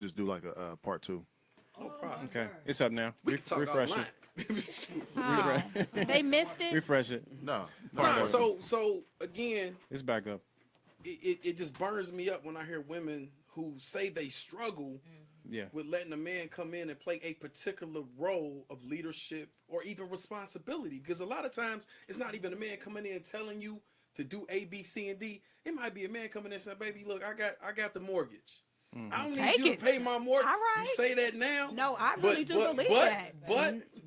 just do like a part two. No problem. Okay, it's up now. We can talk Refresh offline. it. Oh, they missed it. Refresh it. No, Nah, so again, It's back up. it just burns me up when I hear women who say they struggle Yeah. with letting a man come in and play a particular role of leadership or even responsibility. Because a lot of times it's not even a man coming in and telling you to do A, B, C, and D. It might be a man coming in and saying, "Baby, look, I got the mortgage. I don't need Take you it. to pay my mortgage." All right. You say that now. No, I really do believe that.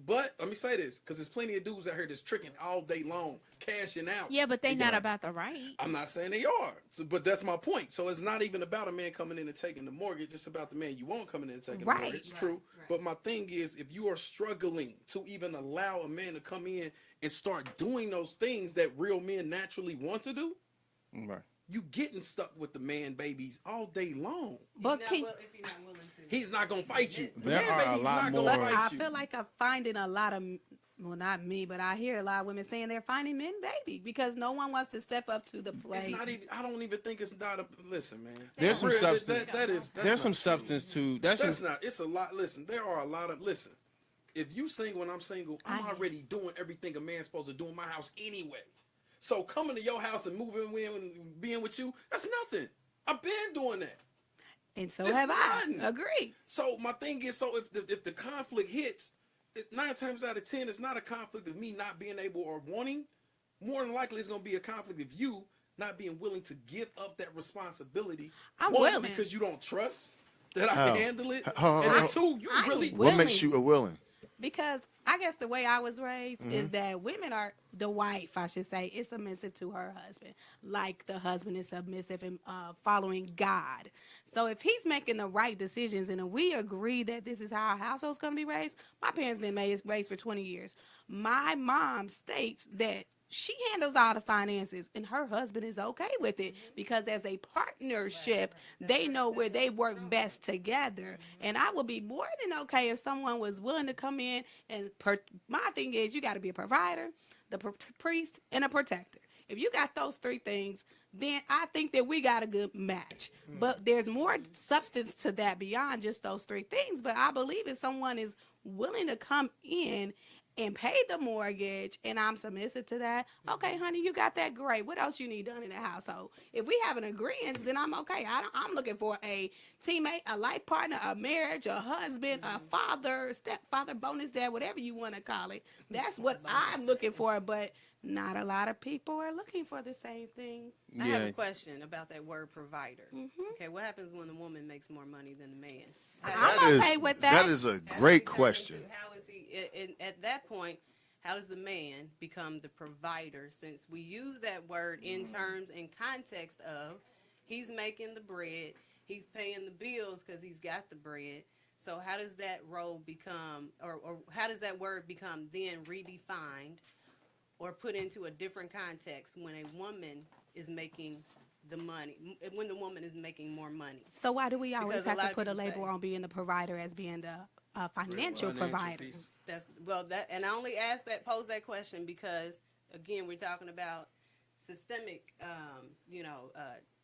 But let me say this, because there's plenty of dudes out here that's tricking all day long, cashing out. Yeah, but they not about the right. I'm not saying they are, but that's my point. So it's not even about a man coming in and taking the mortgage. It's about the man you want coming in and taking the mortgage. It's true. But my thing is, if you are struggling to even allow a man to come in and start doing those things that real men naturally want to do, Right. you getting stuck with the man babies all day long. But if you're not willing to. He's not gonna fight you. The There man are a baby's lot not more- gonna But fight I you. feel like I'm finding a lot of, well, not me, but I hear a lot of women saying they're finding men baby because no one wants to step up to the plate. It's not even. I don't even think it's not a. Listen, man. There's some Real- substance. that's There's not some true. substance to. That's That's some. not. It's a lot. Listen, there are a lot of. Listen, if you single and I'm single, I'm already doing everything a man's supposed to do in my house anyway. So coming to your house and moving in and being with you, that's nothing. I've been doing that. And so It's have nothing. I. Agree. So my thing is, so if the conflict hits, 9 times out of 10, it's not a conflict of me not being able or wanting. More than likely, it's going to be a conflict of you not being willing to give up that responsibility. I'm One, willing. because you don't trust that I How? can handle it. How- And how- then two, you I'm really. willing. what makes you willing? Because I guess the way I was raised Mm-hmm. is that women are, the wife, I should say, is submissive to her husband, like the husband is submissive and following God. So if he's making the right decisions and we agree that this is how our household's going to be raised, my parents been raised for 20 years. My mom states that she handles all the finances and her husband is okay with it because as a partnership, they know where they work best together. And I would be more than okay if someone was willing to come in and my thing is you got to be a provider, the priest, and a protector. If you got those three things, then I think that we got a good match. But there's more substance to that beyond just those three things. But I believe if someone is willing to come in and pay the mortgage and I'm submissive to that, okay, honey, you got that, great. What else you need done in the household? If we have an agreement, then I'm okay. I'm looking for a teammate, a life partner, a marriage, a husband, a father, stepfather, bonus dad, whatever you want to call it. That's what I'm looking for, but not a lot of people are looking for the same thing. I have a question about that word provider. Okay, what happens when the woman makes more money than the man? I'm okay with that. That is a great question. How is he, at that point, how does the man become the provider? Since we use that word in terms and context of he's making the bread, he's paying the bills because he's got the bread. So how does that role become, or how does that word become then redefined or put into a different context when a woman is making the money, when the woman is making more money? So why do we always Because a have lot to of put a people label say- on being the provider as being the financial provider? piece. That's and I only pose that question because again we're talking about systemic,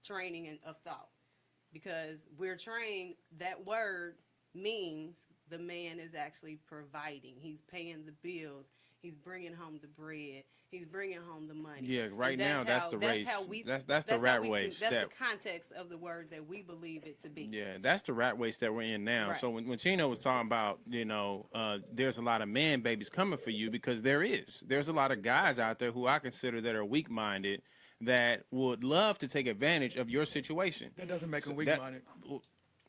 training and of thought, because we're trained that word means the man is actually providing. He's paying the bills. He's bringing home the bread. He's bringing home the money. Yeah, right And now that's the race. That's the rat race That's step. the context of the word that we believe it to be. Yeah, that's the rat race that we're in now. Right. So when Chino was talking about, there's a lot of man babies coming for you because there's a lot of guys out there who I consider that are weak-minded that would love to take advantage of your situation. That doesn't make them that- weak-minded.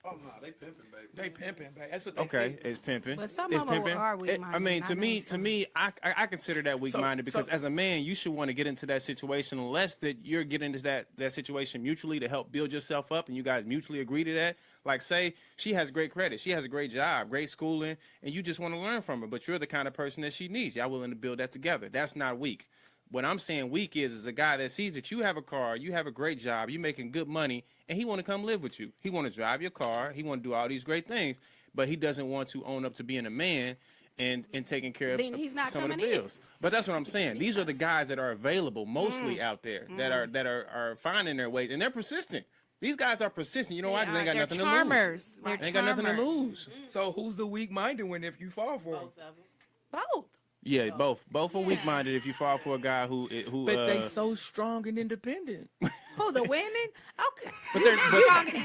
Oh no, they pimping, baby. They pimping, baby. That's what they Okay, say. it's pimping. But some it's of them pimping. are weak-minded, I mean, not to me, many, I consider that weak-minded because so- as a man, you should want to get into that situation unless that you're getting into that situation mutually to help build yourself up, and you guys mutually agree to that. Like, say she has great credit, she has a great job, great schooling, and you just want to learn from her, but you're the kind of person that she needs. Y'all willing to build that together. That's not weak. What I'm saying weak is a guy that sees that you have a car, you have a great job, you're making good money, and he want to come live with you. He want to drive your car, he want to do all these great things, but he doesn't want to own up to being a man and taking care of Then he's not some of the coming in. bills. But that's what I'm saying. These are the guys that are available mostly out there that are finding their ways, and they're persistent. These guys are persistent. You know why? Because they ain't got They're nothing charmers. to lose. They're They ain't got nothing to charmers. lose. So who's the weak-minded one if you fall for him? Both of them. Both. Yeah, both are weak-minded if you fall for a guy who But they so strong and independent. Who, the women? Okay. but they're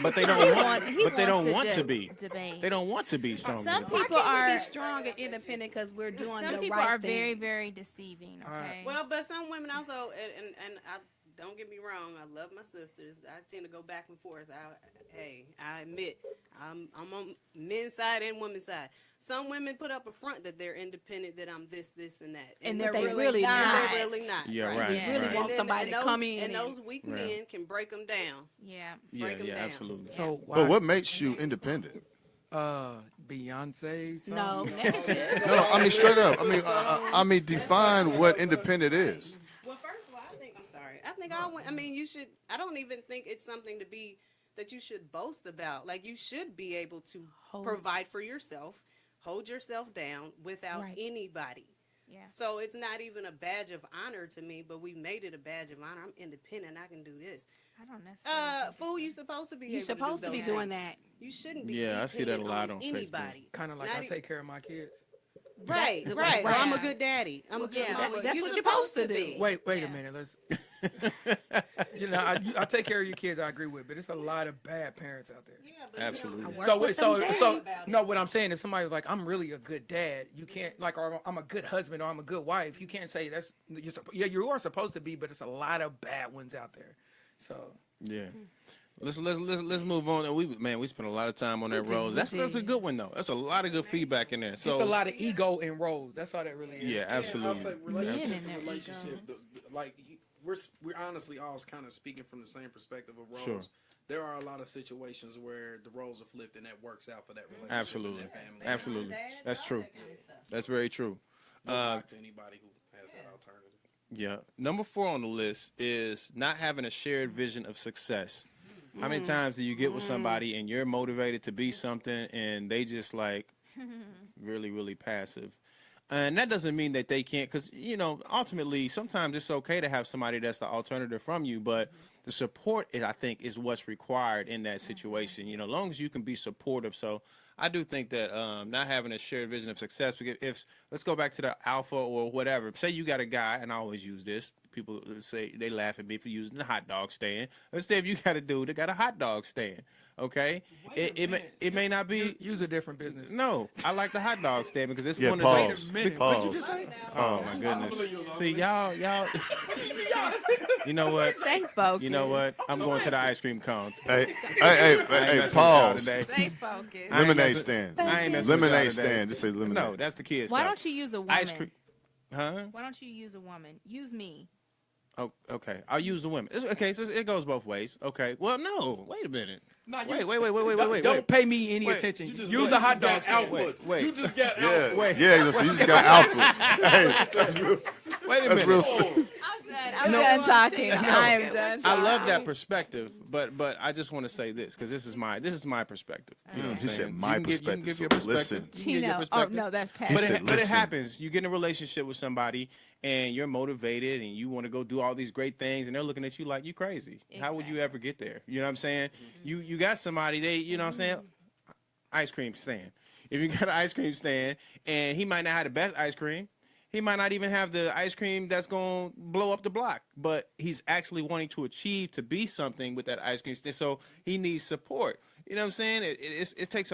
but they don't want He but they don't wants want to to be. debate. They don't want to be strong. Some Why people can't we are be strong and independent because we're doing some the people right are thing? very, very deceiving. Okay. Well, but some women also, and I don't get me wrong, I love my sisters. I tend to go back and forth. I admit, I'm on men's side and women's side. Some women put up a front that they're independent, that I'm this, and that, And they're they really not. not. They're really not. Yeah, right. right. They really right. want And somebody and to those- come in. and those weak Right. men can break them down. Yeah. Yeah, break 'em yeah, down. absolutely. So why? But what makes you independent? Beyonce? Song? No, negative. No, I mean straight up. I mean define what independent is. Well, first of all, I think all. I mean, you should. I don't even think it's something to be that you should boast about. Like, you should be able to provide for yourself, hold yourself down without Right. anybody. Yeah. So it's not even a badge of honor to me, but we made it a badge of honor. I'm independent. I can do this. I don't necessarily. think Fool, it's you supposed to be. You're able to do supposed to be those doing things. that. You shouldn't be. Yeah, I see that a dependent lot on Facebook. anybody. Kind of like Not I e- take care of my kids. Right, That- right. right. Or I'm a good daddy. I'm a good Yeah. mama. That's what you're supposed to do. Wait Yeah. a minute. Let's. I take care of your kids. I agree with, but it's a lot of bad parents out there. Yeah, but Absolutely. Work So, with so, them so, dads. no. What I'm saying is, somebody was like, "I'm really a good dad." You can't like, or I'm a good husband, or I'm a good wife. You can't say that's. Yeah, you are supposed to be, but it's a lot of bad ones out there. So Yeah. Let's move on. And we spent a lot of time on that Rose. That's a good one though. That's a lot of good feedback in there. it's So a lot of ego in roles. That's all that really is. yeah, I'll absolutely. say Men relationship, in their relationship. Like we're honestly all kind of speaking from the same perspective of roles. Sure. There are a lot of situations where the roles are flipped and that works out for that relationship. Absolutely. And that family. Absolutely. That's true. That's very true. No knock to anybody who has that alternative. Yeah. Number 4 on the list is not having a shared vision of success. How many times do you get with somebody and you're motivated to be something and they just like really, really passive? And that doesn't mean that they can't, because, ultimately, sometimes it's okay to have somebody that's the alternative from you, but the support, I think, is what's required in that situation, as long as you can be supportive. So I do think that not having a shared vision of success, if let's go back to the alpha or whatever. Say you got a guy, and I always use this. People say they laugh at me for using the hot dog stand. Let's say if you got a dude that got a hot dog stand, okay? It may not be. Use a different business. No, I like the hot dog stand because it's Yeah, one pause. of Wait a minute. Pause. What'd you just say? Oh my goodness! See y'all. You know what? Stay focused. You know what? I'm going to the ice cream cone. Hey, I ain't messing with y'all pause. today. Stay focused. I ain't Lemonade messing- stand. I ain't messing with y'all Lemonade today. stand. Just say lemonade. No, that's the kids. Why stuff. don't you use a woman? Ice cream. Huh? Why don't you use a woman? Use me. Oh, okay. I'll use the women. Okay, so it goes both ways. Okay. Well, no. Wait a minute. Nah, Wait. Don't pay me any Wait, attention. You just Use got- the you hot just got dog stand. alpha. Wait. You just got Yeah, alpha. Wait. so you just got alpha. Hey, Wait a that's minute. real. I'm done. I'm done talking. I am done. I love that perspective, but I just want to say this because this is my perspective. You know what I'm He said saying? my You can give perspective, your so perspective. listen. You can give your Chino. Oh perspective. no, that's He Pat. said, But it listen. happens. You get in a relationship with somebody and you're motivated and you want to go do all these great things and they're looking at you like you crazy. How would you ever get there? You know what I'm saying? You got somebody, you know what I'm saying? Ice cream stand. If you got an ice cream stand and he might not have the best ice cream, he might not even have the ice cream that's going to blow up the block, but he's actually wanting to achieve to be something with that ice cream stand. So he needs support. You know what I'm saying? It takes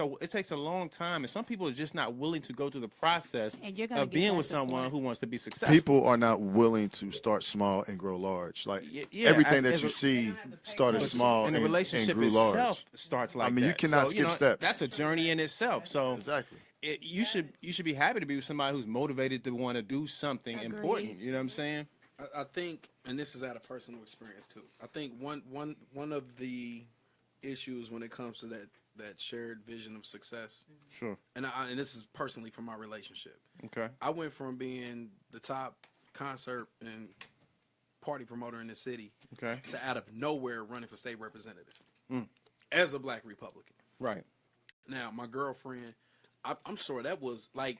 a long time, and some people are just not willing to go through the process And you're gonna of get being that with someone support. who wants to be successful. People are not willing to start small and grow large. Like Yeah, everything as that you a- see started small and and, the relationship grew itself large. starts like I mean, you that. cannot So, skip steps. That's a journey in itself. So Exactly. you should be happy to be with somebody who's motivated to want to do something important. You know what I'm saying? I think, and this is out of personal experience too. I think one of the issues when it comes to that shared vision of success, Sure. and this is personally from my relationship. Okay. I went from being the top concert and party promoter in the city Okay. to out of nowhere running for state representative as a Black Republican. Right. Now, my girlfriend, I'm sure that was like,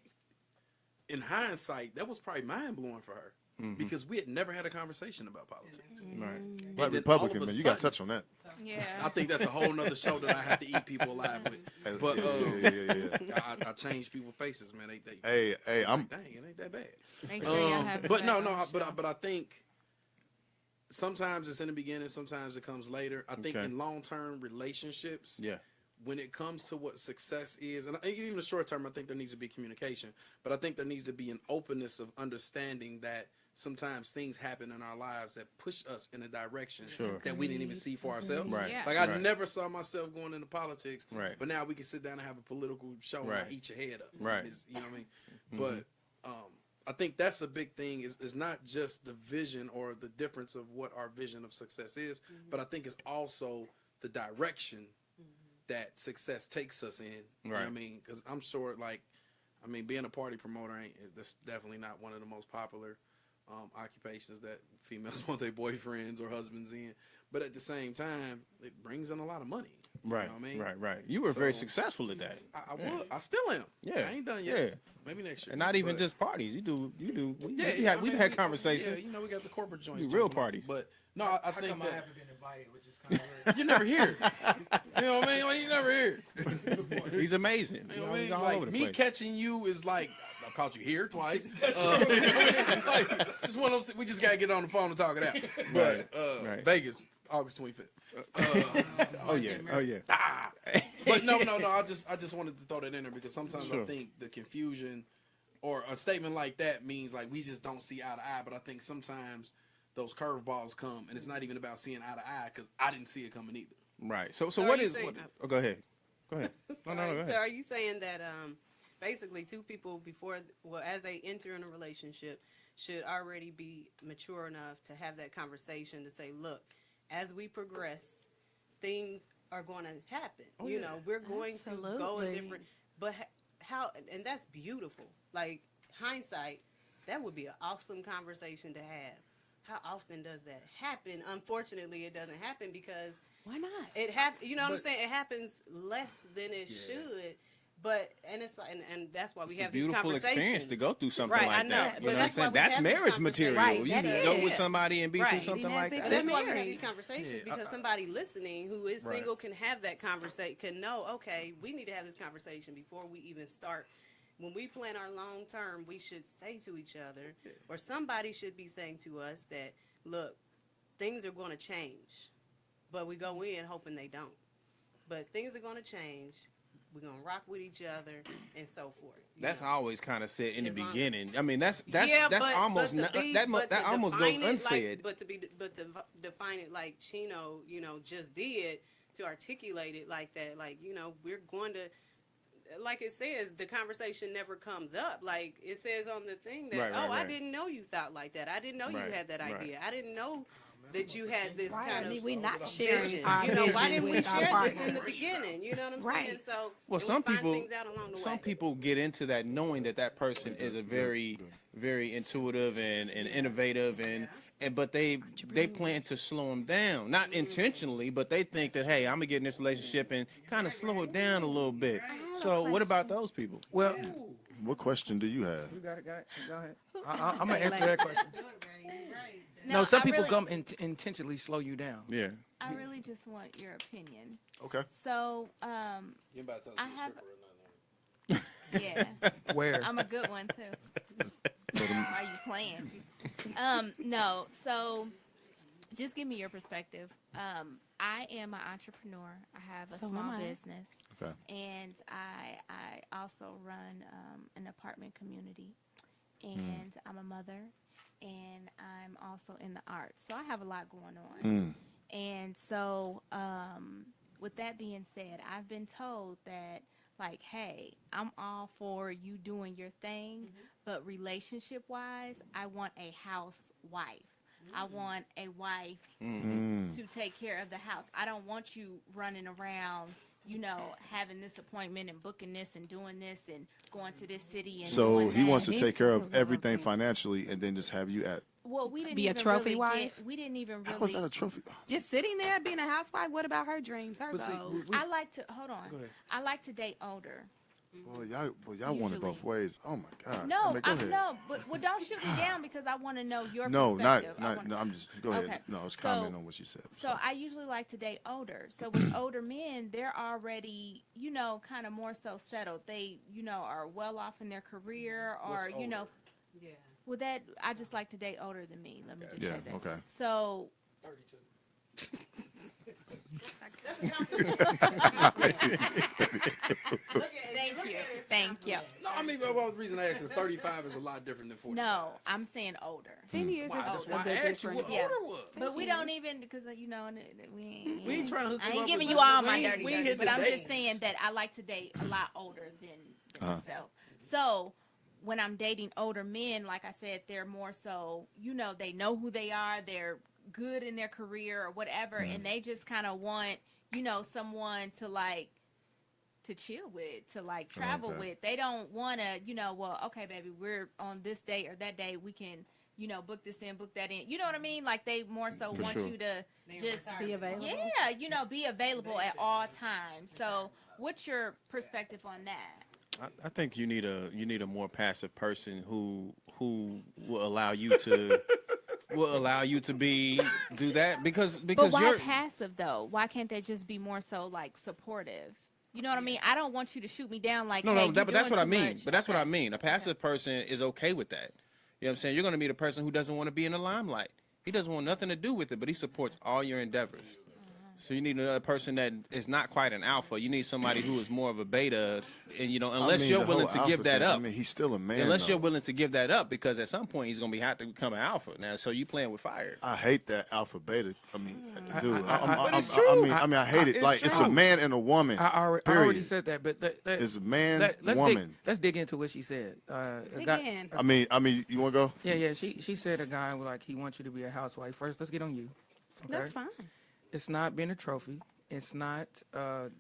in hindsight, that was probably mind blowing for her. because we had never had a conversation about politics. Right. Black then all of Republican, a man. You got to sudden- touch on that. Yeah. I think that's a whole nother show that I have to eat people alive with. But I changed people's faces, man. Hey, I'm. Dang, it ain't that bad. Make sure y'all have But that no, on the show. but I think sometimes it's in the beginning, sometimes it comes later. I think Okay. in long-term relationships, Yeah. when it comes to what success is, and even the short term, I think there needs to be communication, but I think there needs to be an openness of understanding that sometimes things happen in our lives that push us in a direction that we didn't even see for ourselves. Right. Yeah. Like I Right. never saw myself going into politics, Right. but now we can sit down and have a political show and Right. I eat your head up. Right. You know what I mean? But I think that's a big thing is not just the vision or the difference of what our vision of success is, but I think it's also the direction that success takes us in. You know what I Right. mean? Because I'm sure, like, I mean, being a party promoter that's definitely not one of the most popular occupations that females want their boyfriends or husbands in. But at the same time, it brings in a lot of money. Right. You know what I mean? Right. You were very So- successful at that. I would. I still am. Yeah. I ain't done yet. Yeah. Maybe next year. And not even But- just parties. You do. Yeah, We've had conversations. Yeah, you know, we got the corporate joints. Do real jumping on. parties. But no, I How think come I that haven't been invited, which is kind of weird. you never hear. You know what I mean? Like, you never hear. He's amazing. You know what I He's mean? all Like over the me place. catching you is like I've caught you here twice. Like, just one of those. We just gotta get on the phone and talk it out. But Right. Vegas, August 25th. Oh yeah. But no. I just wanted to throw that in there because sometimes I Sure. think the confusion or a statement like that means like we just don't see eye to eye. But I think sometimes those curveballs come and it's not even about seeing eye to eye because I didn't see it coming either. Right. So So what are you is? saying- What, oh, go ahead. Go ahead. No, Sorry. go So ahead. are you saying that basically two people as they enter in a relationship should already be mature enough to have that conversation to say, look, as we progress, things are going to happen. You know, we're going to go a Absolutely. different. But how? And that's beautiful. Like hindsight, that would be an awesome conversation to have. How often does that happen? Unfortunately, it doesn't happen because Why not? it happens. You know what I'm But- saying? It happens less than it should. But and it's like and that's why we It's a have these beautiful conversations. experience to go through something Right, like I know, that. but You know what I'm that's why saying? we That's have these marriage material. Right, You that can go with is. somebody and be Right. through something Eating like that that. But that's why we have married. these conversations Yeah, because somebody listening who is Right. single can have that conversation, can know, okay, we need to have this conversation before we even start. When we plan our long term, we should say to each other, or somebody should be saying to us that, look, things are going to change, but we go in hoping they don't. But things are going to change. We're going to rock with each other and so forth. you That's know? always kind of said in the As long- beginning. I mean, that's Yeah, almost but to be- that but to almost goes define it unsaid. but to define it like Chino, just did, to articulate it like that, like we're going to, like it says, the conversation never comes up. Like it says on the thing that, Right, right, I right. didn't know you thought like that. I didn't know Right, you had that right. idea. I didn't know that you had this Why kind are of we not vision. sharing our Why vision didn't we with our share this in partner? the beginning? You know what I'm Right. saying? So Well, and some we find people, things out along the some way. people get into that knowing that person is a very, very intuitive and innovative but they plan to slow them down, not intentionally, but they think that, hey, I'm gonna get in this relationship and kind of slow it down a little bit. So what about those people? Well, What question do you have? you got it. Go ahead. I'm gonna answer that question. No, some I people really- come intentionally slow you down. Yeah. I really just want your opinion. Okay. So, You about to tell us I you're a have- stripper or nothing. yeah, Where? I'm a good one too. Are you playing? No. So, just give me your perspective. I am an entrepreneur. I have a So am small I. business, Okay. and I also run an apartment community, and I'm a mother, and I'm also in the arts. So I have a lot going on. And so, with that being said, I've been told that, like, hey, I'm all for you doing your thing, but relationship wise, I want a housewife. I want a wife to take care of the house. I don't want you running around, having this appointment and booking this and doing this and going to this city and So doing he that. wants to take care of everything financially and then just have you at. Well, we didn't Be a even trophy really wife? we didn't even How was that really. a trophy? Just sitting there being a housewife. What about her dreams, her But see, goals? I like to hold on. Go ahead. I like to date older. Y'all want it both Usually. ways. Oh my God. No, I mean, go ahead. no, but don't shoot me down because I want to know your No, perspective. no. I'm just go ahead. Okay. No, I was So- commenting on what she said. So I usually like to date older. So with older men, they're already, kind of more so settled. They, are well off in their career, or What's older? Yeah. with that, I just like to date older than me. Let me just Yeah, say that. okay. So 32. thank you. No, I mean, the reason I asked is 35 is a lot different than 45. No, I'm saying older. 10 years Wow, is that's a why I big asked you difference. what Yeah. older was. But we don't even because We ain't trying to hook I you ain't up giving with you all nothing. my We ain't- dirty, we ain't dirty, hit but the I'm date. just saying that I like to date a lot older than myself. So when I'm dating older men, like I said, they're more so, they know who they are, they're good in their career or whatever, and they just kind of want, someone to chill with, to travel Okay. with. They don't want to, well, okay, baby, we're on this day or that day, we can, book this in, book that in. You know what I mean? Like they more so For want sure. you to just Be available. yeah, be available at all times. So, what's your perspective on that? I think you need a more passive person who will allow you to do that because But why you're passive though? Why can't they just be more so supportive? You know what I mean? I don't want you to shoot me down like, no, hey, no, but that's doing what I too mean. much. But that's what I Okay. mean. A passive person is okay with that. You know what I'm saying? You're going to meet a person who doesn't want to be in the limelight. He doesn't want nothing to do with it, but he supports all your endeavors. So you need another person that is not quite an alpha. You need somebody who is more of a beta, and unless you're willing to give that up. I mean, he's still a man. Unless though. you're willing to give that up, because at some point he's gonna have to become an alpha. Now, so you playing with fire. I hate that alpha beta. I mean, dude. but it's I true. mean, I hate it. It's Like it's a true. man and a woman. I already period. said that, but It's a man, let's woman. let's dig into what she said. Again. I mean, you want to go? Yeah. She said a guy he wants you to be a housewife. First, let's get on you. Okay? That's fine. It's not being a trophy. It's not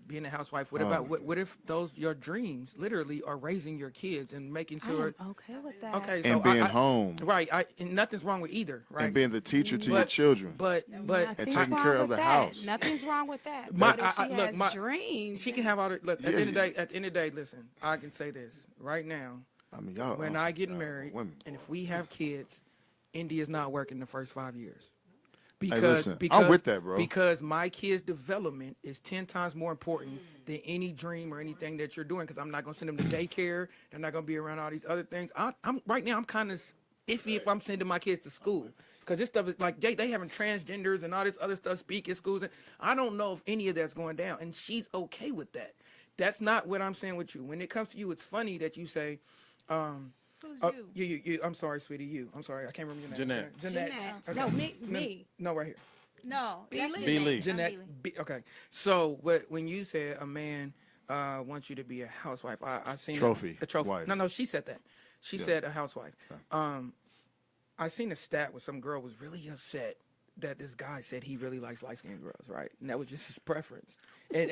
being a housewife. What about what if your dreams literally are raising your kids and making sure? I'm okay with that. Okay, so And being home. Right. And nothing's wrong with either. Right. And being the teacher to your But- children. but Nothing's taking wrong care of with the that. house. Nothing's wrong with that. My- But if she look, has my- dreams. she can have all the look. At Yeah, the end of the day, listen. I can say this right now. I mean, y'all. When oh I my get God, married, women. and if we have kids, India's not working the first 5 years. listen, I'm with that, bro. Because my kid's development is 10 times more important than any dream or anything that you're doing. Because I'm not gonna send them to daycare. They're not gonna be around all these other things. I'm right now. I'm kind of iffy if I'm sending my kids to school. Because this stuff is like they having transgenders and all this other stuff speak in schools. And I don't know if any of that's going down. And she's okay with that. That's not what I'm saying with you. When it comes to you, it's funny that you say. Who's you? You. I'm sorry, sweetie. You. I'm sorry. I can't remember your name. Jeanette. Jeanette. Jeanette. No, me. No, right here. No, that's Lee. your B. name. Lee. I'm Jeanette. B. Lee. Okay. So when you said a man wants you to be a housewife, I seen Trophy a trophy. wife. No, she said that. She Yeah. said a housewife. Okay. I seen a stat where some girl was really upset that this guy said he really likes light-skinned girls, right? And that was just his preference. And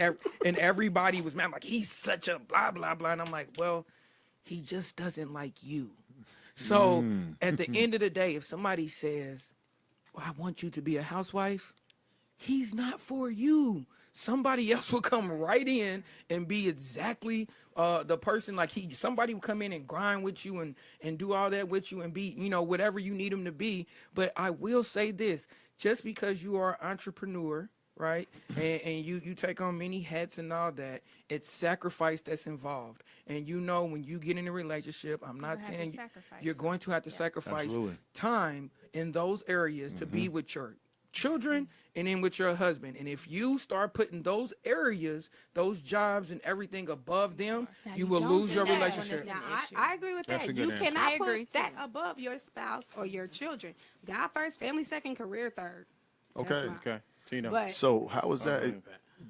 everybody was mad, like, he's such a blah, blah, blah. And I'm like, well, he just doesn't like you. So at the end of the day, if somebody says, well, I want you to be a housewife, he's not for you. Somebody else will come right in and be exactly the person somebody will come in and grind with you and do all that with you and be, whatever you need him to be. But I will say this, just because you are an entrepreneur, right, and you take on many hats and all that, it's sacrifice that's involved. And when you get in a relationship, I'm not have to saying sacrifice. you're going to have to sacrifice Absolutely. time in those areas to be with your children and then with your husband. And if you start putting those areas, those jobs and everything above them, Now, you will don't lose do your that. relationship. Now, an issue. I agree with That's that. a good You answer. cannot I agree, put that too. above your spouse or your children. God first, family second, career third. That's Okay. my- Okay, Tino. But So how is that?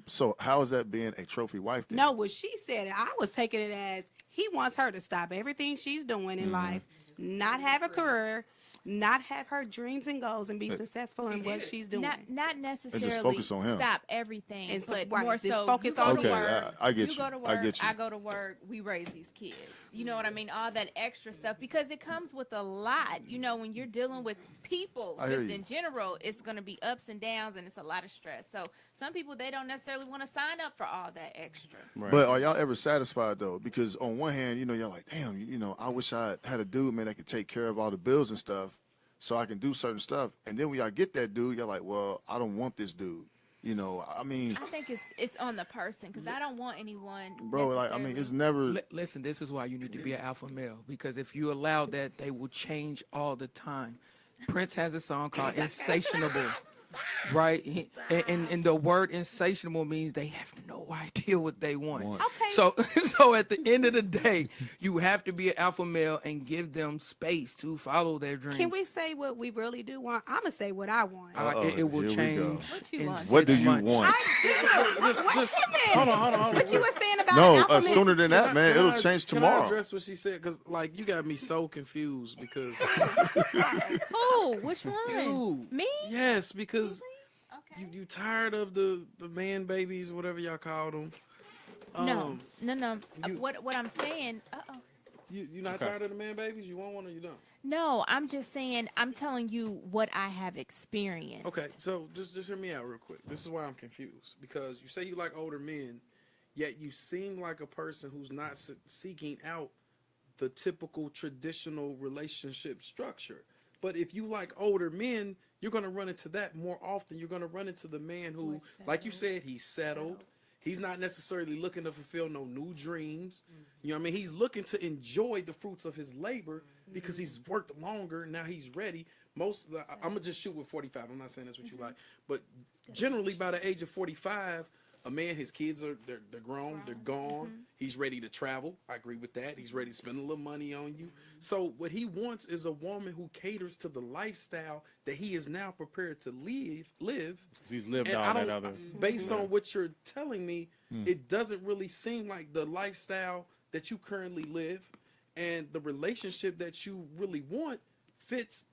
So how is that being a trophy wife? Then? no, what she said, I was taking it as he wants her to stop everything she's doing in life, not have a career, not have her dreams and goals and be successful in what she's doing. Not necessarily focus on him. stop everything, And but right, more just so focus you go on to Okay, work, I get you you. go to I work, get you. I go to work, we raise these kids. You know what I mean? All that extra stuff, because it comes with a lot. You know, when you're dealing with people, I hear just you. in general, it's going to be ups and downs, and it's a lot of stress. So some people, they don't necessarily want to sign up for all that extra. Right. But are y'all ever satisfied though? Because on one hand, y'all like, damn, I wish I had a dude, man, that could take care of all the bills and stuff, so I can do certain stuff. And then when y'all get that dude, y'all like, well, I don't want this dude. I mean, I think it's on the person, because I don't want anyone. bro, like, I mean, it's never. Listen, this is why you need to be an alpha male, because if you allow that, they will change all the time. Prince has a song called Insatiable, right? And the word insatiable means they have no idea what they want. Okay. So at the end of the day, you have to be an alpha male and give them space to follow their dreams. Can we say what we really do want? I'm gonna say what I want. It will Here we change. go. What you in want? 6 What do you months. want? Just hold on. What you were saying about No, alpha men? sooner than that, man. Can It'll change Can I tomorrow. address what she said? Because like you got me so confused because Who? Which one? you. Me? Yes, because Okay. you tired of the man babies, whatever y'all call them. No. you- What I'm saying? You not Okay. tired of the man babies? You want one or you don't? No, I'm just saying. I'm telling you what I have experienced. Okay, so just hear me out real quick. This is why I'm confused, because you say you like older men, yet you seem like a person who's not seeking out the typical traditional relationship structure. But if you like older men, you're going to run into that more often. You're going to run into the man who, like you said, he's settled. He's not necessarily looking to fulfill no new dreams. You know what I mean? He's looking to enjoy the fruits of his labor because he's worked longer. Now he's ready. I'm going to just shoot with 45. I'm not saying that's what you like. But generally by the age of 45, a man, his kids they're grown, they're gone. He's ready to travel. I agree with that. He's ready to spend a little money on you. So what he wants is a woman who caters to the lifestyle that he is now prepared to live. He's lived And all I that don't, other. based on what you're telling me, it doesn't really seem like the lifestyle that you currently live and the relationship that you really want fits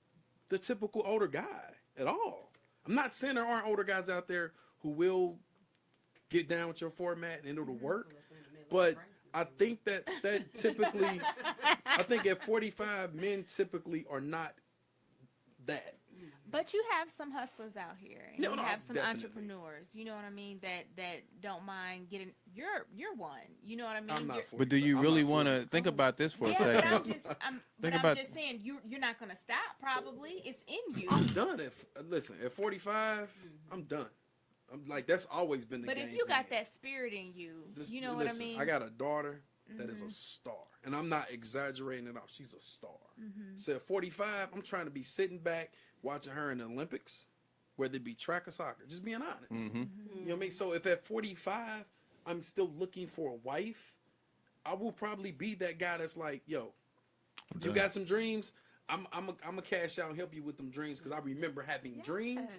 the typical older guy at all. I'm not saying there aren't older guys out there who will get down with your format and it'll work, but I think that typically, I think at 45, men typically are not that. But you have some hustlers out here, and No, you no, have some definitely. entrepreneurs. You know what I mean? That don't mind getting. You're one. You know what I mean? I'm not You're- 45. But do you I'm really not want 40. to think about this for a Yeah, but second? I'm about- just saying you're not gonna stop. Probably it's in you. I'm done. Listen, at 45, I'm done. I'm like, that's always been the But game. if you got plan. that spirit in you, This- you know what I listen, mean. I got a daughter that is a star, and I'm not exaggerating at all. She's a star. So at 45, I'm trying to be sitting back watching her in the Olympics, whether it be track or soccer. Just being honest. You know what I mean? So if at 45 I'm still looking for a wife, I will probably be that guy that's like, yo, you got some dreams. I'm a cash out and help you with them dreams because I remember having dreams.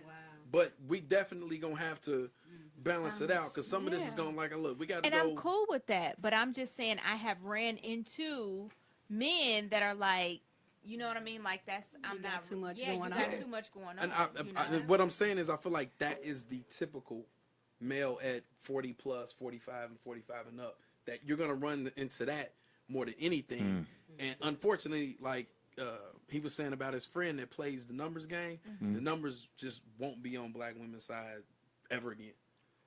But we definitely gonna have to balance it out because some of this is gonna look. We got to And go. I'm cool with that, but I'm just saying I have ran into men that are like, you know what I mean? Like I'm got not too much yeah, going you got on. too much going on. And you know? what I'm saying is, I feel like that is the typical male at 40 plus, 45 and 45 and up. That you're gonna run into that more than anything. And unfortunately, like he was saying about his friend that plays the numbers game, the numbers just won't be on black women's side ever again.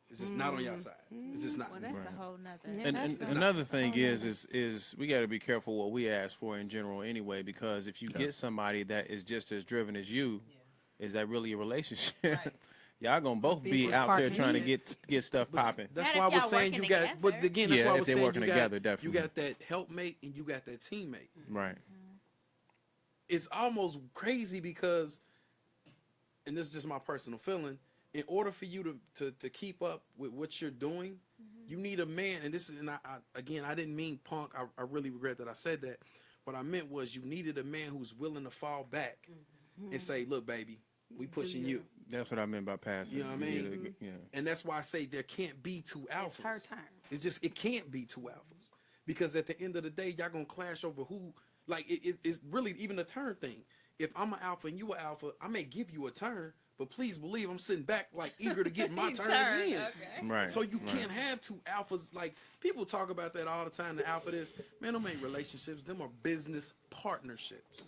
It's just not on your side. It's just not. Well, that's a whole nother. And That's another thing is we got to be careful what we ask for in general anyway, because if you get somebody that is just as driven as you, is that really a relationship? Y'all gonna both be Business out there partner. trying to get stuff popping. That's Not why I if was y'all saying working you got. But together. again, that's Yeah, why I if was they're saying working you got. together, You definitely. got that helpmate and you got that teammate. Right. It's almost crazy because, and this is just my personal feeling, in order for you to keep up with what you're doing, you need a man. And this is, and I again, I didn't mean punk. I really regret that I said that. What I meant was you needed a man who's willing to fall back and say, look, baby, we pushing you. That's what I meant by passing. You know what I mean? Yeah. And that's why I say there can't be two alphas. It's her turn. It's just, it can't be two alphas. Because at the end of the day, y'all going to clash over who. Like it's really even a turn thing. If I'm an alpha and you an alpha, I may give you a turn, but please believe I'm sitting back like eager to get my turn again. Okay. Right. So you right. can't have two alphas. Like people talk about that all the time. The alpha this man, them ain't relationships. Them are business partnerships.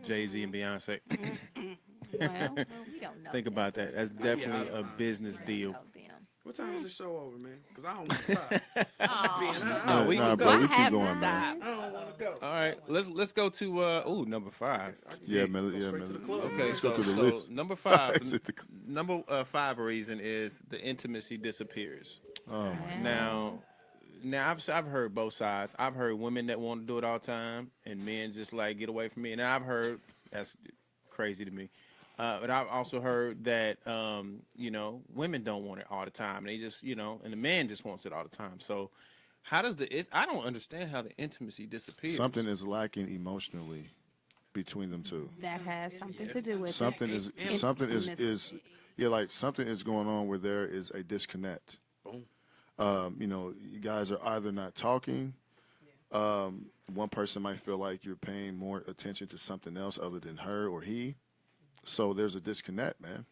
Jay-Z and Beyonce. Well, Well, we don't know. Think them. about that. That's definitely a business We don't deal. know them. What time is the show over, man? Because I don't want to stop. Aw. No, we can bro, go. we I keep have going, to man. stop. I don't want to go. All right, let's go to number 5. Yeah, man. Go Yeah, straight to the man. club. Okay, Let's go so, through the so list. number 5, Exit the- number 5 reason is the intimacy disappears. Oh, Now I've heard both sides. I've heard women that want to do it all the time, and men just like get away from me. And I've heard that's crazy to me. But I've also heard that women don't want it all the time. They just and the man just wants it all the time. So how does I don't understand how the intimacy disappears. something is lacking emotionally between them two. That has something to do with Something it. is something is Intimacy. yeah, like something is going on where there is a disconnect. Boom. You guys are either not talking. One person might feel like you're paying more attention to something else other than her or he. So there's a disconnect, man.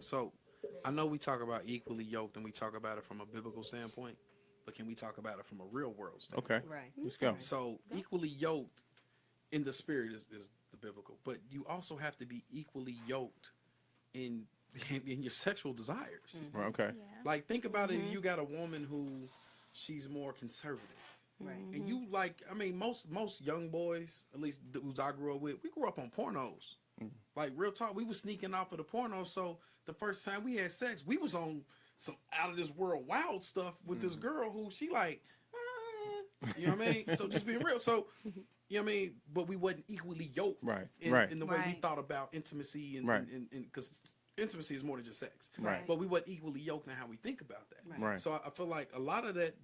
So I know we talk about equally yoked and we talk about it from a biblical standpoint, but can we talk about it from a real world standpoint? Okay, Right. let's go. So equally yoked in the spirit is the biblical, but you also have to be equally yoked in your sexual desires. Right, okay. Yeah. Like think about it. You got a woman who she's more conservative. Right. And you most young boys, at least who I grew up with, we grew up on pornos. Like real talk, we was sneaking off of the pornos. So the first time we had sex, we was on some out of this world wild stuff with this girl who she like, you know what I mean? So just being real. So you know what I mean? But we wasn't equally yoked, Right, in, right. in the way we Right. thought about intimacy and Right. because intimacy is more than just sex. Right. But we wasn't equally yoked in how we think about that. Right. So I feel like a lot of that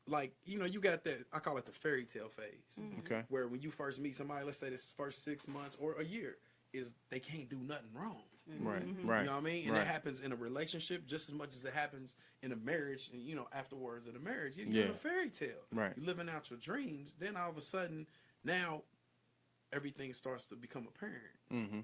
like you got that, I call it the fairy tale phase, Okay. where when you first meet somebody, let's say this first 6 months or a year, is they can't do nothing wrong. Right. Right. You know what I mean? And Right. it happens in a relationship just as much as it happens in a marriage. And afterwards in a marriage, you're Yeah. in a fairy tale. Right. You're living out your dreams. Then all of a sudden, now everything starts to become apparent. Mm-hmm.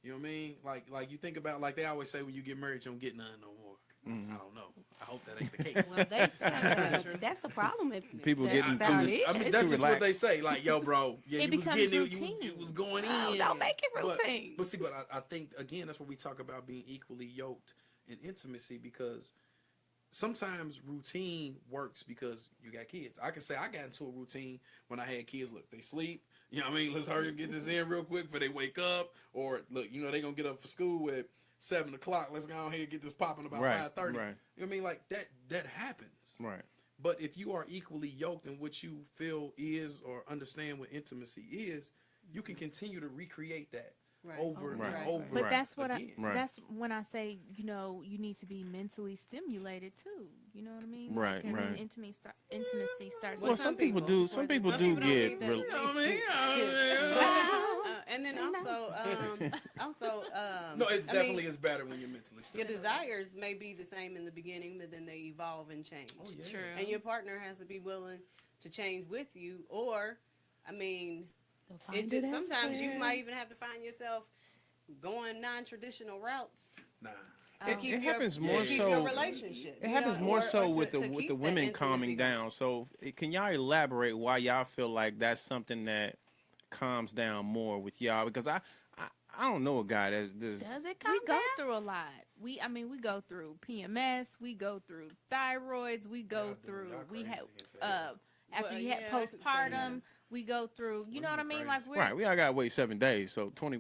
You know what I mean? Like you think about, like they always say, when you get married, you don't get none no more. Mm-hmm. I don't know. I hope that ain't the case. Well, that's a problem. If People that's getting how too- it is. I mean, Too that's just what relaxed. they say. Like, yo, bro, yeah, It you was becomes getting it, routine. you was going in. Oh, don't make it But- routine. But see, I think again, that's where we talk about being equally yoked in intimacy, because sometimes routine works because you got kids. I can say I got into a routine when I had kids. Look, they sleep. You know what I mean? Let's hurry and get this in real quick before they wake up. Or look, they gonna get up for school at 7 o'clock. Let's go ahead and get this popping about Right, 5:30. right. You know what I mean? Like that happens. Right. But if you are equally yoked in what you feel is or understand what intimacy is, you can continue to recreate that Right. over Right. and over. But that's what again. Right. that's when I say, you need to be mentally stimulated too. You know what I mean? Right, Like, and then right. intimacy starts. Well, with some people people. do. Some people Some do people don't get. need that. Real, You know what I mean? And then also, No, it I definitely mean, is better when you're mentally your stable. desires may be the same in the beginning, but then they evolve and change. Oh, yeah. True. And your partner has to be willing to change with you, or, I mean, sometimes you might even have to find yourself going non-traditional routes Nah. to keep It your, happens to more keep so- your relationship. It you happens know, more or so to- with to the keep that women calming intimacy down. So can y'all elaborate why y'all feel like that's something that calms down more with y'all? Because I don't know a guy that does. Does it We come go down? through a lot. We go through PMS. We go through thyroids. We go Y'all through. y'all We crazy have as hell. after Well, you yeah, had I can see postpartum. that. We go through. You know what I Women mean? crazy. Like we're Right, we all gotta wait 7 days, so 20.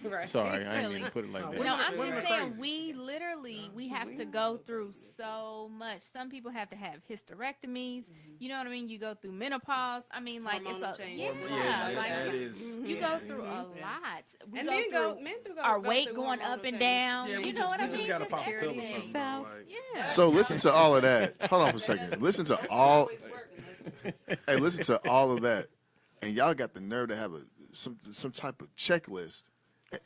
Right. Sorry, I didn't mean Really? to put it like No, that. No, I'm Women just are saying crazy. we literally we have to go through so much. Some people have to have hysterectomies. You know what I mean? You go through menopause. I mean, like Hormonal it's a changes. yeah, Yeah, like that is. you yeah. go through a Yeah. lot. We And go through men do go our go weight through going hormonal up and changes. down. Yeah, you we know just, what we I just mean? gotta Just pop a pill or everything. something. So- though, like- Yeah. So listen to all of that. Hold on for a second. Listen to all. Hey, listen to all of that, and y'all got the nerve to have some type of checklist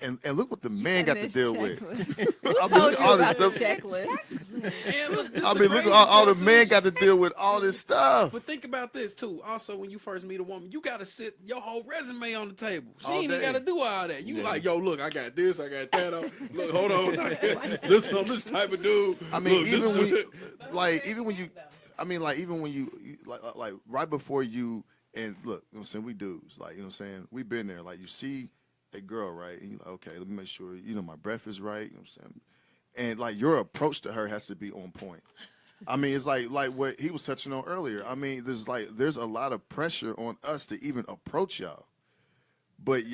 And look what the man got to This deal with. checklist. I mean, Told look at you all this about the stuff. checklist. And look, this I the mean, look at crazy all the part, man too. got to deal with all this stuff. But think about this too. Also, when you first meet a woman, you gotta sit your whole resume on the table. She All ain't even day. gotta do all that. You Yeah. like, yo, look, I got this, I got that. Look, hold on, listen, I'm this type of dude. I mean, Look, this even when is- you, even when you, I mean, like even when you like right before you and look, you know what I'm saying, we dudes, like, you know what I'm saying, we been there. Like you see a girl, right, and you're like, okay, let me make sure, you know, my breath is right, you know what I'm saying, and like your approach to her has to be on point. I mean, it's like what he was touching on earlier. I mean, there's a lot of pressure on us to even approach y'all, but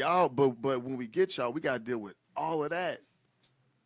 when we get y'all, we gotta deal with all of that.